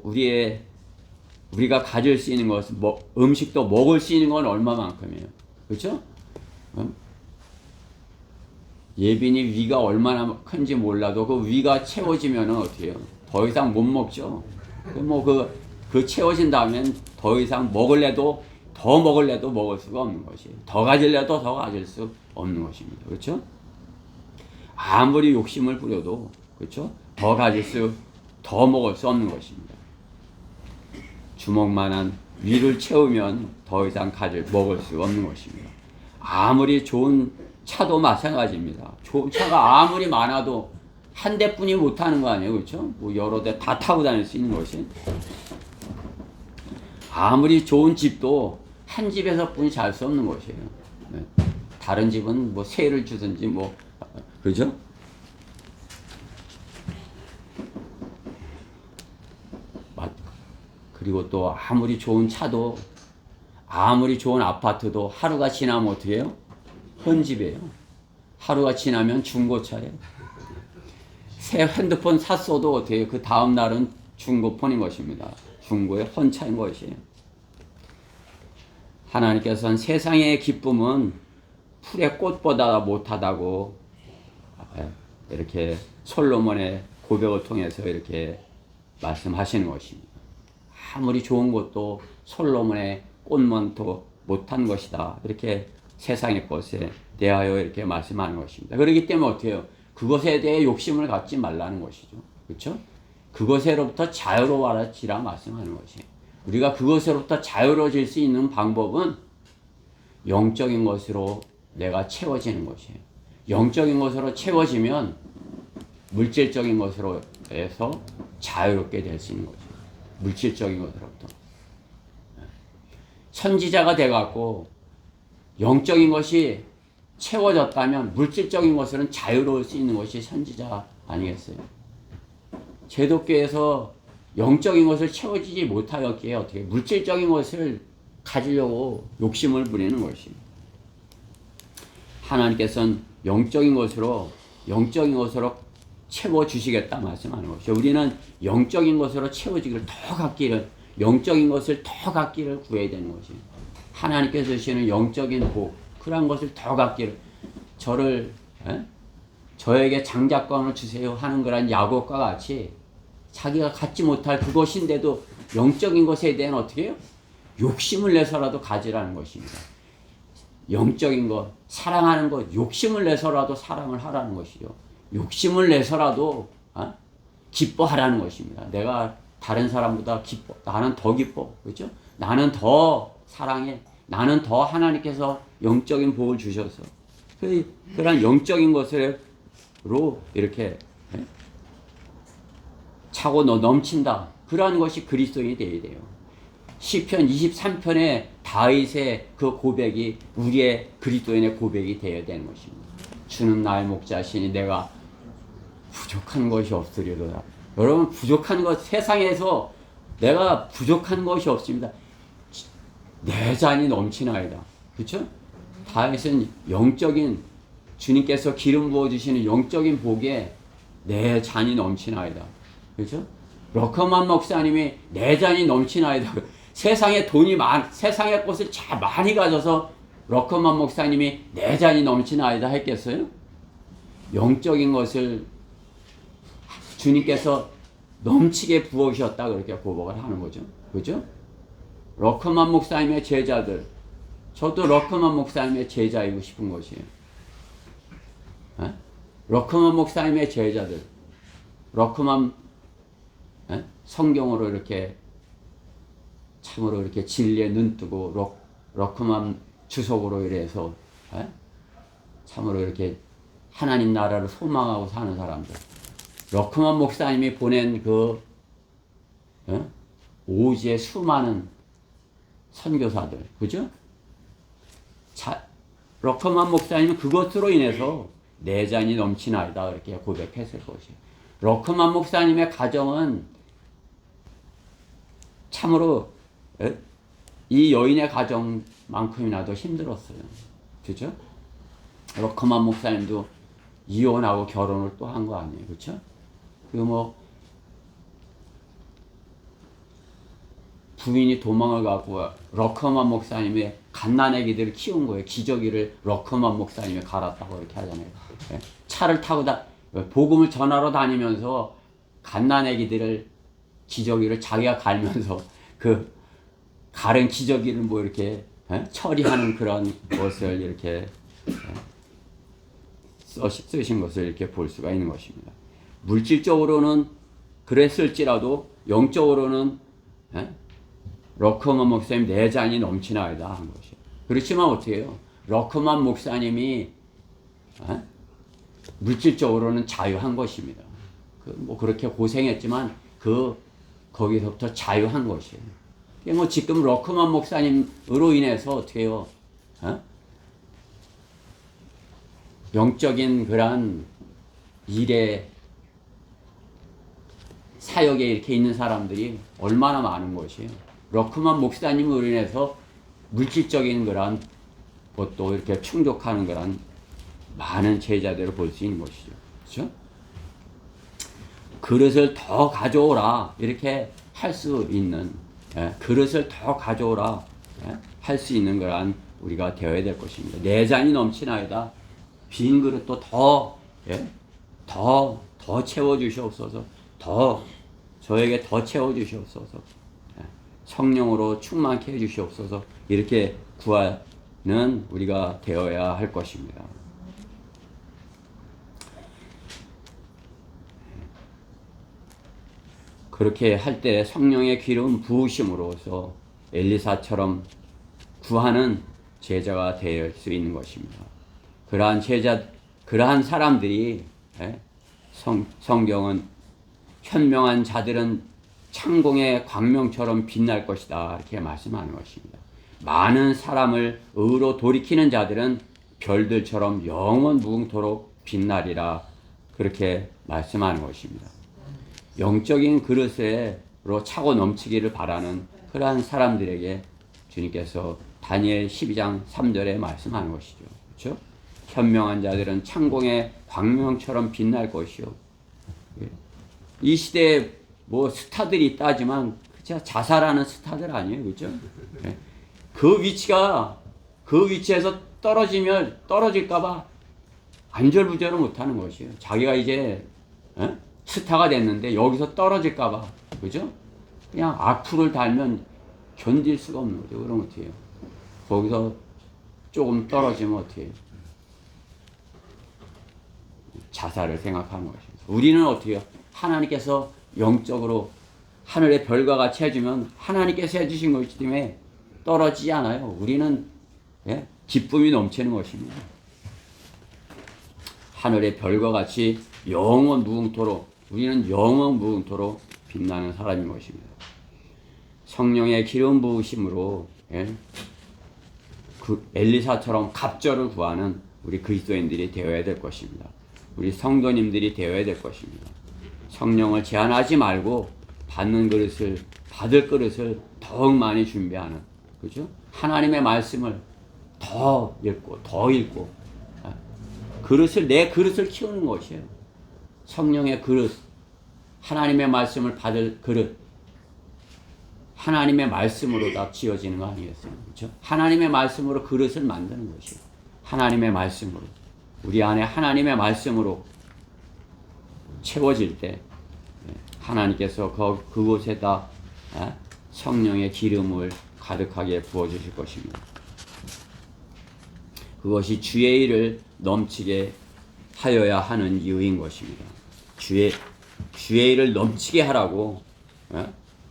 우리가 가질 수 있는 것은 음식도 먹을 수 있는 건 얼마만큼이에요. 그렇죠? 예빈이 위가 얼마나 큰지 몰라도 그 위가 채워지면은 어떻게 해요? 더 이상 못 먹죠. 그 채워진 다음엔 더 이상 먹을래도 먹을 수가 없는 것이에요. 더 가질래도 더 가질 수 없는 것입니다. 그렇죠? 아무리 욕심을 부려도 그렇죠? 더 먹을 수 없는 것입니다. 주먹만한 위를 채우면 더 이상 먹을 수 없는 것입니다. 아무리 좋은 차도 마찬가지입니다. 좋은 차가 아무리 많아도 한 대뿐이 못 타는 거 아니에요. 그렇죠? 뭐 여러 대 다 타고 다닐 수 있는 것이. 아무리 좋은 집도 한 집에서뿐이 잘 수 없는 것이에요. 다른 집은 뭐 세를 주든지 그죠? 그리고 또 아무리 좋은 차도 아무리 좋은 아파트도 하루가 지나면 어떻게 해요? 헌집이에요. 하루가 지나면 중고차예요. 새 핸드폰 샀어도 어떻게 해요? 그 다음 날은 중고폰인 것입니다. 중고의 헌차인 것이에요. 하나님께서는 세상의 기쁨은 풀의 꽃보다 못하다고 이렇게 솔로몬의 고백을 통해서 이렇게 말씀하시는 것입니다. 아무리 좋은 것도 솔로몬의 꽃만도 못한 것이다. 이렇게 세상의 것에 대하여 이렇게 말씀하는 것입니다. 그렇기 때문에 어떻게 해요? 그것에 대해 욕심을 갖지 말라는 것이죠. 그렇죠? 그것으로부터 자유로워지라 말씀하는 것이에요. 우리가 그것으로부터 자유로워질 수 있는 방법은 영적인 것으로 내가 채워지는 것이에요. 영적인 것으로 채워지면 물질적인 것으로 해서 자유롭게 될 수 있는 거죠. 물질적인 것으로부터. 선지자가 돼갖고 영적인 것이 채워졌다면 물질적인 것으로는 자유로울 수 있는 것이 선지자 아니겠어요? 제독교에서 영적인 것을 채워지지 못하였기에 어떻게 물질적인 것을 가지려고 욕심을 부리는 것입니다. 하나님께서는 영적인 것으로 채워주시겠다 말씀하는 것이죠. 우리는 영적인 것으로 채워지기를 더 갖기를, 영적인 것을 더 갖기를 구해야 되는 것이에요. 하나님께서 주시는 영적인 복, 그러한 것을 더 갖기를, 저에게 장자권을 주세요 하는 그런 야곱과 같이 자기가 갖지 못할 그것인데도 영적인 것에 대한 어떻게 해요? 욕심을 내서라도 가지라는 것입니다. 영적인 것, 사랑하는 것, 욕심을 내서라도 사랑을 하라는 것이죠. 욕심을 내서라도 기뻐하라는 것입니다. 내가 다른 사람보다 기뻐, 나는 더 기뻐, 그렇죠? 나는 더 사랑해, 나는 더 하나님께서 영적인 복을 주셔서 그런 영적인 것으로 이렇게 차고 넘친다. 그러한 것이 그리스도인이 되어야 돼요. 시편 23편의 다윗의 그 고백이 우리의 그리스도인의 고백이 되어야 되는 것입니다. 주는 나의 목자시니 내가 부족한 것이 없으리로다. 여러분, 부족한 것, 세상에서 내가 부족한 것이 없습니다. 내 잔이 넘치나이다. 그렇죠? 다윗은 영적인, 주님께서 기름 부어주시는 영적인 복에 내 잔이 넘치나이다. 그렇죠? 러커만 목사님이 내 잔이 넘치나이다. 세상에 세상의 것을 잘 많이 가져서 러커만 목사님이 내 잔이 넘치나이다 했겠어요? 영적인 것을 주님께서 넘치게 부어주셨다 그렇게 고백을 하는 거죠. 그죠? 러커만 목사님의 제자들, 저도 러커만 목사님의 제자이고 싶은 것이에요. 러커만 목사님의 제자들, 러커만 성경으로 이렇게 참으로 이렇게 진리에 눈뜨고 러커만 주석으로 이래서 참으로 이렇게 하나님 나라를 소망하고 사는 사람들, 러커만 목사님이 보낸 그 오지의 수많은 선교사들, 그죠? 러커만 목사님은 그것으로 인해서 내 잔이 넘치나이다 이렇게 고백했을 것이에요. 러커만 목사님의 가정은 참으로 이 여인의 가정만큼이나도 힘들었어요. 그죠? 러커만 목사님도 이혼하고 결혼을 또 한 거 아니에요. 그렇죠? 부인이 도망을 가고 러커만 목사님의 갓난아기들을 키운 거예요. 기저귀를 러커만 목사님이 갈았다고 이렇게 하잖아요. 차를 타고 복음을 전하러 다니면서 갓난아기들을 기저귀를 자기가 갈면서 그 가른 기저귀를 뭐 이렇게 처리하는 그런 것을 이렇게 쓰신 것을 이렇게 볼 수가 있는 것입니다. 물질적으로는 그랬을지라도 영적으로는 러커만 목사님 내 잔이 넘치나이다 한 것이에요. 그렇지만 어떻게 해요? 러커만 목사님이 물질적으로는 자유한 것입니다. 그렇게 고생했지만 거기서부터 자유한 것이에요. 지금 러커만 목사님으로 인해서 어떻게 해요? 영적인 그런 일에 사역에 이렇게 있는 사람들이 얼마나 많은 것이에요. 러크만 목사님으로 인해서 물질적인 그런 것도 이렇게 충족하는 그런 많은 제자들을 볼 수 있는 것이죠. 그렇죠? 그릇을 더 가져오라 이렇게 할 수 있는, 그릇을 더 가져오라 할 수 있는 그런 우리가 되어야 될 것입니다. 내 잔이 넘치나이다. 빈 그릇도 더 채워주시옵소서. 저에게 더 채워주시옵소서. 성령으로 충만케 해주시옵소서. 이렇게 구하는 우리가 되어야 할 것입니다. 그렇게 할 때 성령의 기름 부으심으로써 엘리사처럼 구하는 제자가 될 수 있는 것입니다. 그러한 사람들이, 성경은 현명한 자들은 창공의 광명처럼 빛날 것이다 이렇게 말씀하는 것입니다. 많은 사람을 의로 돌이키는 자들은 별들처럼 영원 무궁토록 빛나리라 그렇게 말씀하는 것입니다. 영적인 그릇으로 차고 넘치기를 바라는 그러한 사람들에게 주님께서 다니엘 12장 3절에 말씀하는 것이죠. 그렇죠? 현명한 자들은 창공의 광명처럼 빛날 것이요. 이 시대에 뭐 스타들이 있다 하지만 그쵸? 자살하는 스타들 아니에요. 그렇죠? 그 위치에서 떨어질까 봐 안절부절을 못하는 것이에요. 자기가 이제 스타가 됐는데 여기서 떨어질까 봐. 그죠? 그냥 악플을 달면 견딜 수가 없는 거죠. 그럼 어떻게 해요? 거기서 조금 떨어지면 어떻게 해요? 자살을 생각하는 것입니다. 우리는 어떻게 해요? 하나님께서 영적으로 하늘의 별과 같이 해주면 하나님께서 해주신 것이기 때문에 떨어지지 않아요. 우리는 기쁨이 넘치는 것입니다. 하늘의 별과 같이 영원 무궁토록, 우리는 영원 무궁토록 빛나는 사람인 것입니다. 성령의 기름 부으심으로 그 엘리사처럼 갑절을 구하는 우리 그리스도인들이 되어야 될 것입니다. 우리 성도님들이 되어야 될 것입니다. 성령을 제한하지 말고 받을 그릇을 더욱 많이 준비하는, 그죠? 하나님의 말씀을 더 읽고 내 그릇을 키우는 것이에요. 성령의 그릇, 하나님의 말씀을 받을 그릇, 하나님의 말씀으로 다 지어지는 거 아니겠어요? 그렇죠? 하나님의 말씀으로 그릇을 만드는 것이에요. 하나님의 말씀으로, 우리 안에 하나님의 말씀으로 채워질 때 하나님께서 그곳에다 성령의 기름을 가득하게 부어주실 것입니다. 그것이 주의 일을 넘치게 하여야 하는 이유인 것입니다. 주의 일을 넘치게 하라고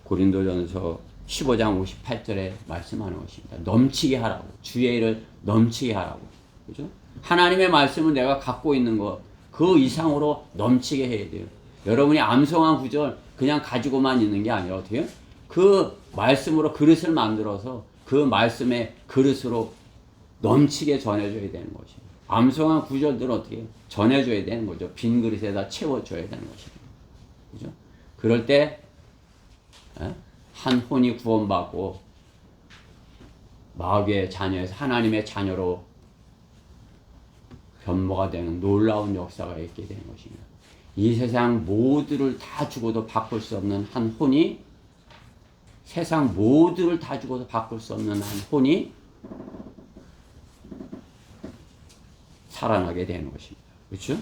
고린도전서 15장 58절에 말씀하는 것입니다. 넘치게 하라고. 주의 일을 넘치게 하라고. 그죠? 하나님의 말씀을 내가 갖고 있는 것, 그 이상으로 넘치게 해야 돼요. 여러분이 암송한 구절 그냥 가지고만 있는 게 아니라 어떻게 해요? 그 말씀으로 그릇을 만들어서 그 말씀의 그릇으로 넘치게 전해줘야 되는 것이에요. 암송한 구절들은 어떻게 해요? 전해줘야 되는 거죠. 빈 그릇에다 채워줘야 되는 것입니다. 그죠? 그럴 때 한 혼이 구원받고 마귀의 자녀에서 하나님의 자녀로 변모가 되는 놀라운 역사가 있게 되는 것입니다. 이 세상 모두를 다 주고도 바꿀 수 없는 한 혼이, 세상 모두를 다 주고도 바꿀 수 없는 한 혼이 살아나게 되는 것입니다. 그렇죠?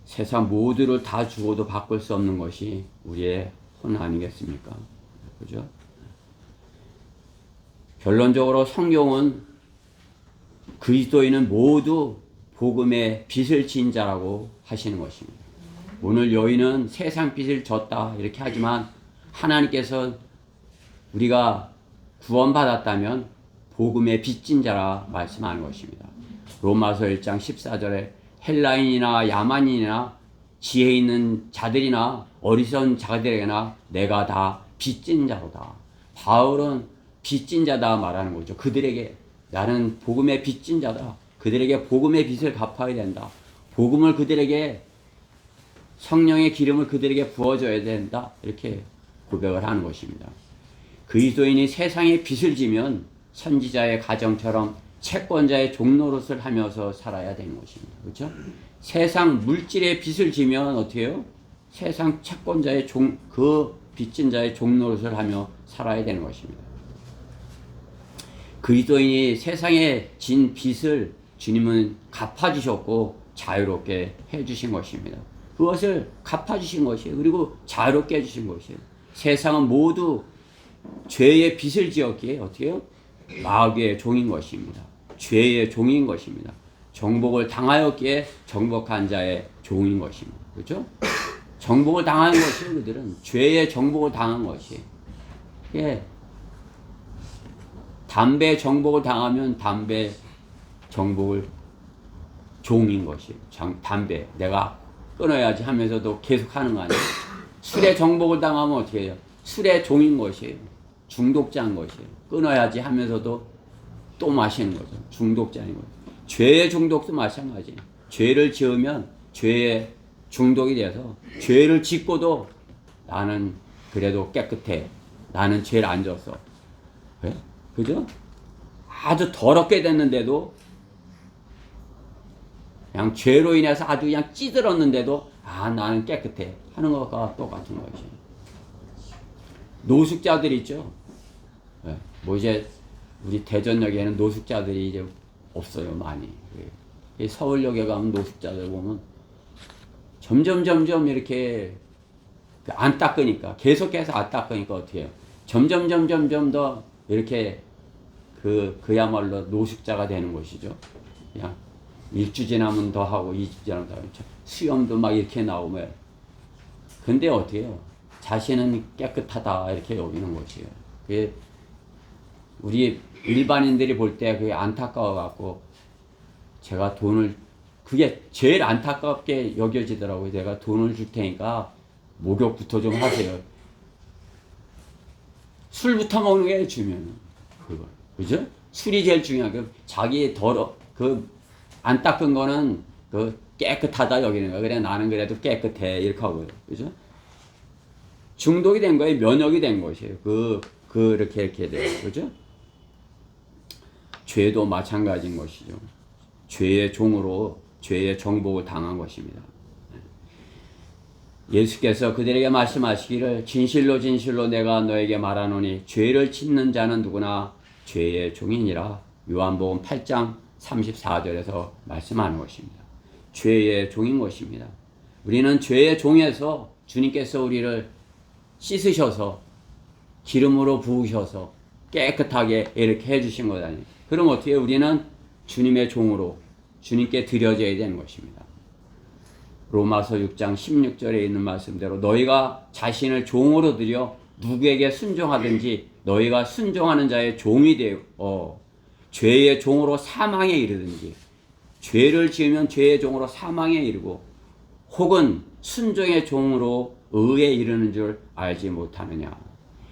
세상 모두를 다 주고도 바꿀 수 없는 것이 우리의 혼 아니겠습니까? 그죠? 결론적으로 성경은 그리스도인은 모두 복음의 빛을 지은 자라고 하시는 것입니다. 오늘 여인은 세상 빛을 졌다 이렇게 하지만 하나님께서 우리가 구원받았다면 복음의 빚진 자라 말씀하는 것입니다. 로마서 1장 14절에 헬라인이나 야만인이나 지혜 있는 자들이나 어리석은 자들에게나 내가 다 빚진 자로다. 바울은 빚진 자다 말하는 거죠. 그들에게 나는 복음의 빚진 자다. 그들에게 복음의 빚을 갚아야 된다. 복음을 그들에게 성령의 기름을 그들에게 부어줘야 된다. 이렇게 고백을 하는 것입니다. 그리스도인이 세상에 빚을 지면 선지자의 가정처럼 채권자의 종노릇을 하면서 살아야 되는 것입니다. 그렇죠? 세상 물질의 빚을 지면 어떻게 해요? 세상 채권자의 그 빚진 자의 종노릇을 하며 살아야 되는 것입니다. 그리스도인이 세상에 진 빚을 주님은 갚아주셨고 자유롭게 해주신 것입니다. 그것을 갚아주신 것이에요. 그리고 자유롭게 해주신 것이에요. 세상은 모두 죄의 빚을 지었기에 어떻게 해요? 마귀의 종인 것입니다. 죄의 종인 것입니다. 정복을 당하였기에 정복한 자의 종인 것입니다. 그렇죠? 정복을 당한 것이에요. 그들은 죄의 정복을 당한 것이에요. 예. 담배 정복을 당하면 담배 정복을 종인 것이에요. 담배 내가 끊어야지 하면서도 계속 하는 거 아니에요. 술의 정복을 당하면 어떻게 해요? 술의 종인 것이에요. 중독자인 것이에요. 끊어야지 하면서도 또 마시는 거죠. 중독자인 거죠. 죄의 중독도 마찬가지예요. 죄를 지으면 죄의 중독이 돼서 죄를 짓고도 나는 그래도 깨끗해. 나는 죄를 안 졌어. 왜? 그죠? 아주 더럽게 됐는데도 그냥 죄로 인해서 아주 그냥 찌들었는데도 나는 깨끗해 하는 것과 똑같은 것이. 노숙자들 있죠. 네. 뭐 이제 우리 대전역에는 노숙자들이 이제 없어요 많이. 서울역에 가면 노숙자들 보면 점점 이렇게 안 닦으니까 계속해서 안 닦으니까 어떻게 해요? 점점 더 이렇게 그야말로 노숙자가 되는 것이죠. 그냥 1주 지나면 더 하고 2주 지나면 더 하고 수염도 막 이렇게 나오면 근데 어떻게 해요? 자신은 깨끗하다 이렇게 여기는 것이에요. 그게 우리 일반인들이 볼 때 그게 안타까워 갖고 제가 그게 제일 안타깝게 여겨지더라고요. 내가 돈을 줄 테니까 목욕부터 좀 하세요. 술부터 먹는 게 주면은 그거 그죠? 술이 제일 중요하고 자기 안 닦은 거는 깨끗하다 여기는 거야. 그래 나는 그래도 깨끗해 이렇게 하고요. 그죠? 중독이 된 거예요. 면역이 된 것이에요. 이렇게 돼요. 그죠? 죄도 마찬가지인 것이죠. 죄의 종으로 죄의 정복을 당한 것입니다. 예수께서 그들에게 말씀하시기를 진실로 내가 너에게 말하노니 죄를 짓는 자는 누구나 죄의 종이니라. 요한복음 8장 34절에서 말씀하는 것입니다. 죄의 종인 것입니다. 우리는 죄의 종에서 주님께서 우리를 씻으셔서 기름으로 부으셔서 깨끗하게 이렇게 해주신 것 아니에요. 그럼 어떻게 우리는 주님의 종으로 주님께 드려져야 되는 것입니다. 로마서 6장 16절에 있는 말씀대로 너희가 자신을 종으로 드려 누구에게 순종하든지 너희가 순종하는 자의 종이 되어 죄의 종으로 사망에 이르든지 죄를 지으면 죄의 종으로 사망에 이르고 혹은 순종의 종으로 의에 이르는 줄 알지 못하느냐.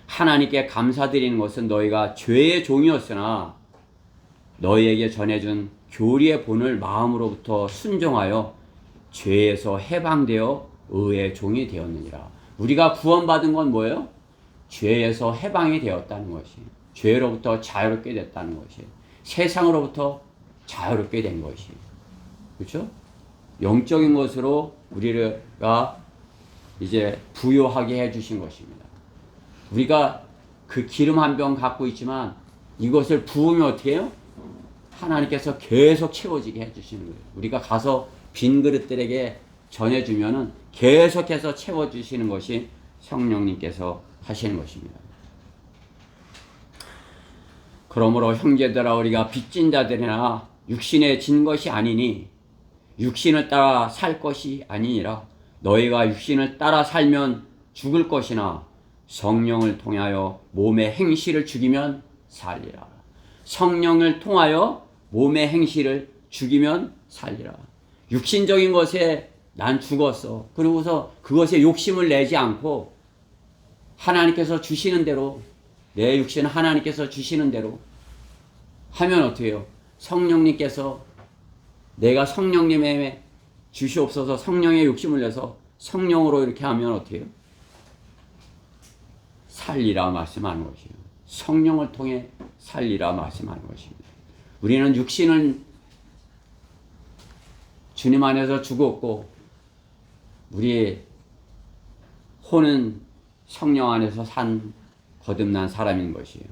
하나님께 감사드리는 것은 너희가 죄의 종이었으나 너희에게 전해준 교리의 본을 마음으로부터 순종하여 죄에서 해방되어 의의 종이 되었느니라. 우리가 구원받은 건 뭐예요? 죄에서 해방이 되었다는 것이, 죄로부터 자유롭게 됐다는 것이, 세상으로부터 자유롭게 된 것이, 그렇죠? 영적인 것으로 우리가 이제 부요하게 해주신 것입니다. 우리가 그 기름 한 병 갖고 있지만 이것을 부으면 어떻게 해요? 하나님께서 계속 채워지게 해주시는 거예요. 우리가 가서 빈 그릇들에게 전해주면은 계속해서 채워주시는 것이 성령님께서 하시는 것입니다. 그러므로 형제들아 우리가 빚진 자들이나 육신에 진 것이 아니니 육신을 따라 살 것이 아니니라. 너희가 육신을 따라 살면 죽을 것이나 성령을 통하여 몸의 행실을 죽이면 살리라. 성령을 통하여 몸의 행실을 죽이면 살리라. 육신적인 것에 난 죽었어. 그러고서 그것에 욕심을 내지 않고 하나님께서 주시는 대로 내 육신은 하나님께서 주시는 대로 하면 어떻게 해요? 성령님께서 내가 성령님의 주시옵소서 성령의 욕심을 내서 성령으로 이렇게 하면 어떻게 해요? 살리라 말씀하는 것이에요. 성령을 통해 살리라 말씀하는 것입니다. 우리는 육신은 주님 안에서 죽었고 우리의 혼은 성령 안에서 산 거듭난 사람인 것이에요.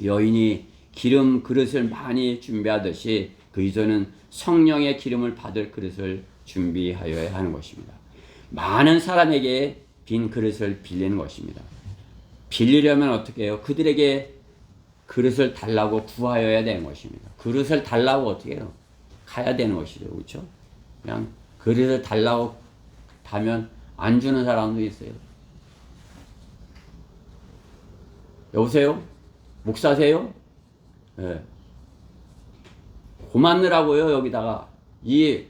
여인이 기름 그릇을 많이 준비하듯이 그리스도는 성령의 기름을 받을 그릇을 준비하여야 하는 것입니다. 많은 사람에게 빈 그릇을 빌리는 것입니다. 빌리려면 어떻게 해요? 그들에게 그릇을 달라고 구하여야 되는 것입니다. 그릇을 달라고 어떻게 해요? 가야 되는 것이죠. 그렇죠? 그냥 그릇을 달라고 가면 안 주는 사람도 있어요. 여보세요? 목사세요? 예. 고만 넣으라고요. 여기다가 이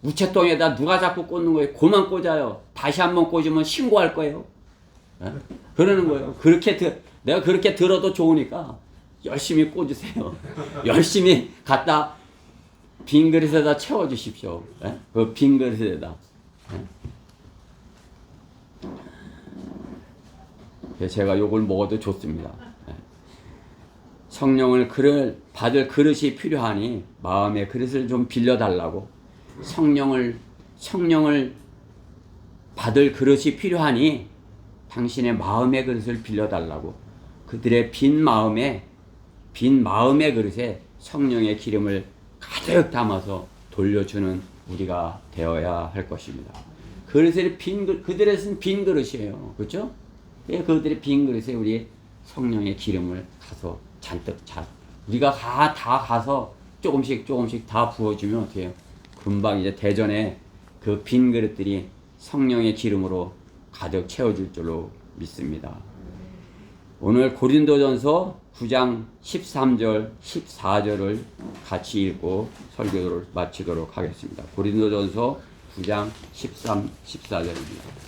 우체통에다 누가 자꾸 꽂는 거예요. 고만 꽂아요. 다시 한번 꽂으면 신고할 거예요. 예? 그러는 거예요. 내가 그렇게 들어도 좋으니까 열심히 꽂으세요. 열심히 갖다 빈 그릇에다 채워주십시오. 예? 그 빈 그릇에다. 예? 제가 요걸 먹어도 좋습니다. 성령을 받을 그릇이 필요하니 마음의 그릇을 좀 빌려달라고. 성령을 받을 그릇이 필요하니 당신의 마음의 그릇을 빌려달라고. 그들의 빈 마음의 그릇에 성령의 기름을 가득 담아서 돌려주는 우리가 되어야 할 것입니다. 그들의 빈 그릇이에요. 그렇죠? 예, 그들의 빈 그릇에 우리 성령의 기름을 가서 잔뜩 우리가 다 가서 조금씩 다 부어주면 어떻게 해요? 금방 이제 대전에 그 빈 그릇들이 성령의 기름으로 가득 채워질 줄로 믿습니다. 오늘 고린도전서 9장 13절 14절을 같이 읽고 설교를 마치도록 하겠습니다. 고린도전서 9장 13, 14절입니다.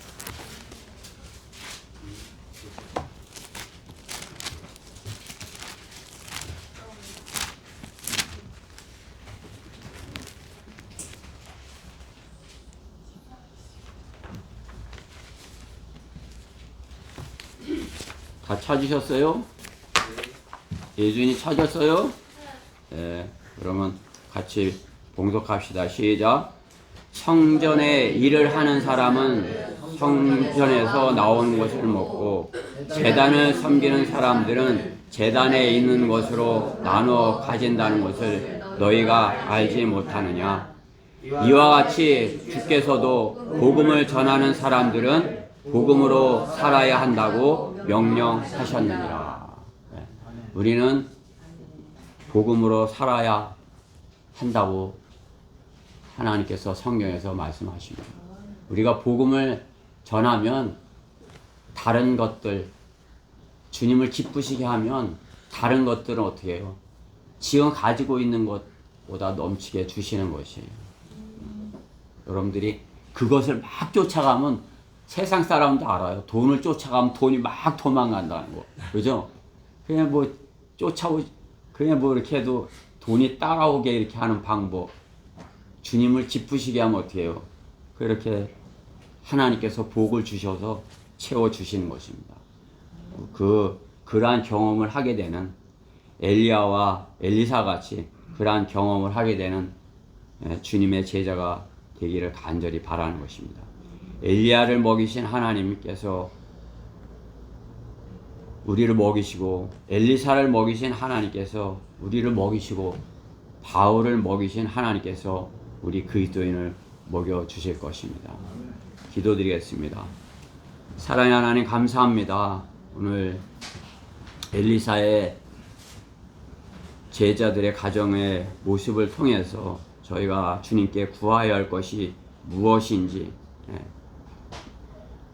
다 찾으셨어요? 예준이 찾았어요? 네, 그러면 같이 봉독합시다. 시작. 성전에 일을 하는 사람은 성전에서 나온 것을 먹고 제단을 섬기는 사람들은 제단에 있는 것으로 나눠 가진다는 것을 너희가 알지 못하느냐? 이와 같이 주께서도 복음을 전하는 사람들은 복음으로 살아야 한다고 명령하셨느니라. 우리는 복음으로 살아야 한다고 하나님께서 성경에서 말씀하십니다. 우리가 복음을 전하면 다른 것들, 주님을 기쁘시게 하면 다른 것들은 어떻게 해요? 지금 가지고 있는 것보다 넘치게 주시는 것이에요. 여러분들이 그것을 막 쫓아가면 세상 사람도 알아요. 돈을 쫓아가면 돈이 막 도망간다는 거. 그죠? 그냥 뭐 그냥 뭐 이렇게 해도 돈이 따라오게 이렇게 하는 방법. 주님을 기쁘시게 하면 어떻게 해요? 그렇게 하나님께서 복을 주셔서 채워주시는 것입니다. 그러한 경험을 하게 되는 엘리야와 엘리사 같이 그러한 경험을 하게 되는 주님의 제자가 되기를 간절히 바라는 것입니다. 엘리야를 먹이신 하나님께서 우리를 먹이시고 엘리사를 먹이신 하나님께서 우리를 먹이시고 바울을 먹이신 하나님께서 우리 그리스도인을 먹여주실 것입니다. 기도드리겠습니다. 사랑의 하나님 감사합니다. 오늘 엘리사의 제자들의 가정의 모습을 통해서 저희가 주님께 구하여야 할 것이 무엇인지,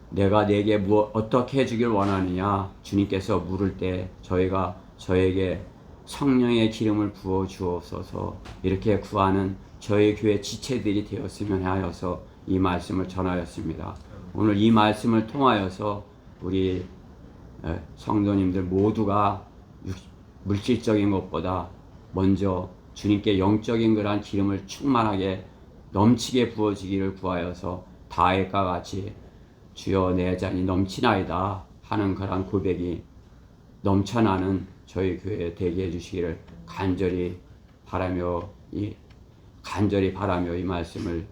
내가 내게 어떻게 해주길 원하느냐 주님께서 물을 때 저희가 저에게 성령의 기름을 부어 주옵소서 이렇게 구하는 저희 교회 지체들이 되었으면 하여서 이 말씀을 전하였습니다. 오늘 이 말씀을 통하여서 우리 성도님들 모두가 물질적인 것보다 먼저 주님께 영적인 그러한 기름을 충만하게 넘치게 부어지기를 구하여서 다윗과 같이 주여 내 잔이 넘치나이다 하는 그런 고백이 넘쳐나는 저희 교회 되게 해주시기를 간절히 바라며 이 말씀을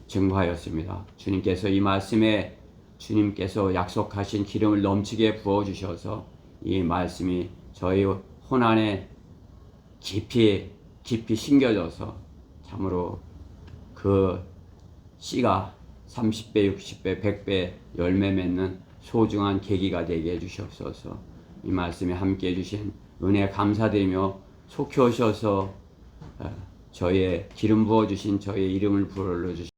증거하였습니다. 주님께서 이 말씀에 주님께서 약속하신 기름을 넘치게 부어주셔서 이 말씀이 저희 혼 안에 깊이 심겨져서 참으로 그 씨가 30배, 60배, 100배 열매 맺는 소중한 계기가 되게 해주시옵소서. 이 말씀에 함께 해주신 은혜 감사드리며 속히 오셔서 저희의 기름 부어주신 저희의 이름을 불러주시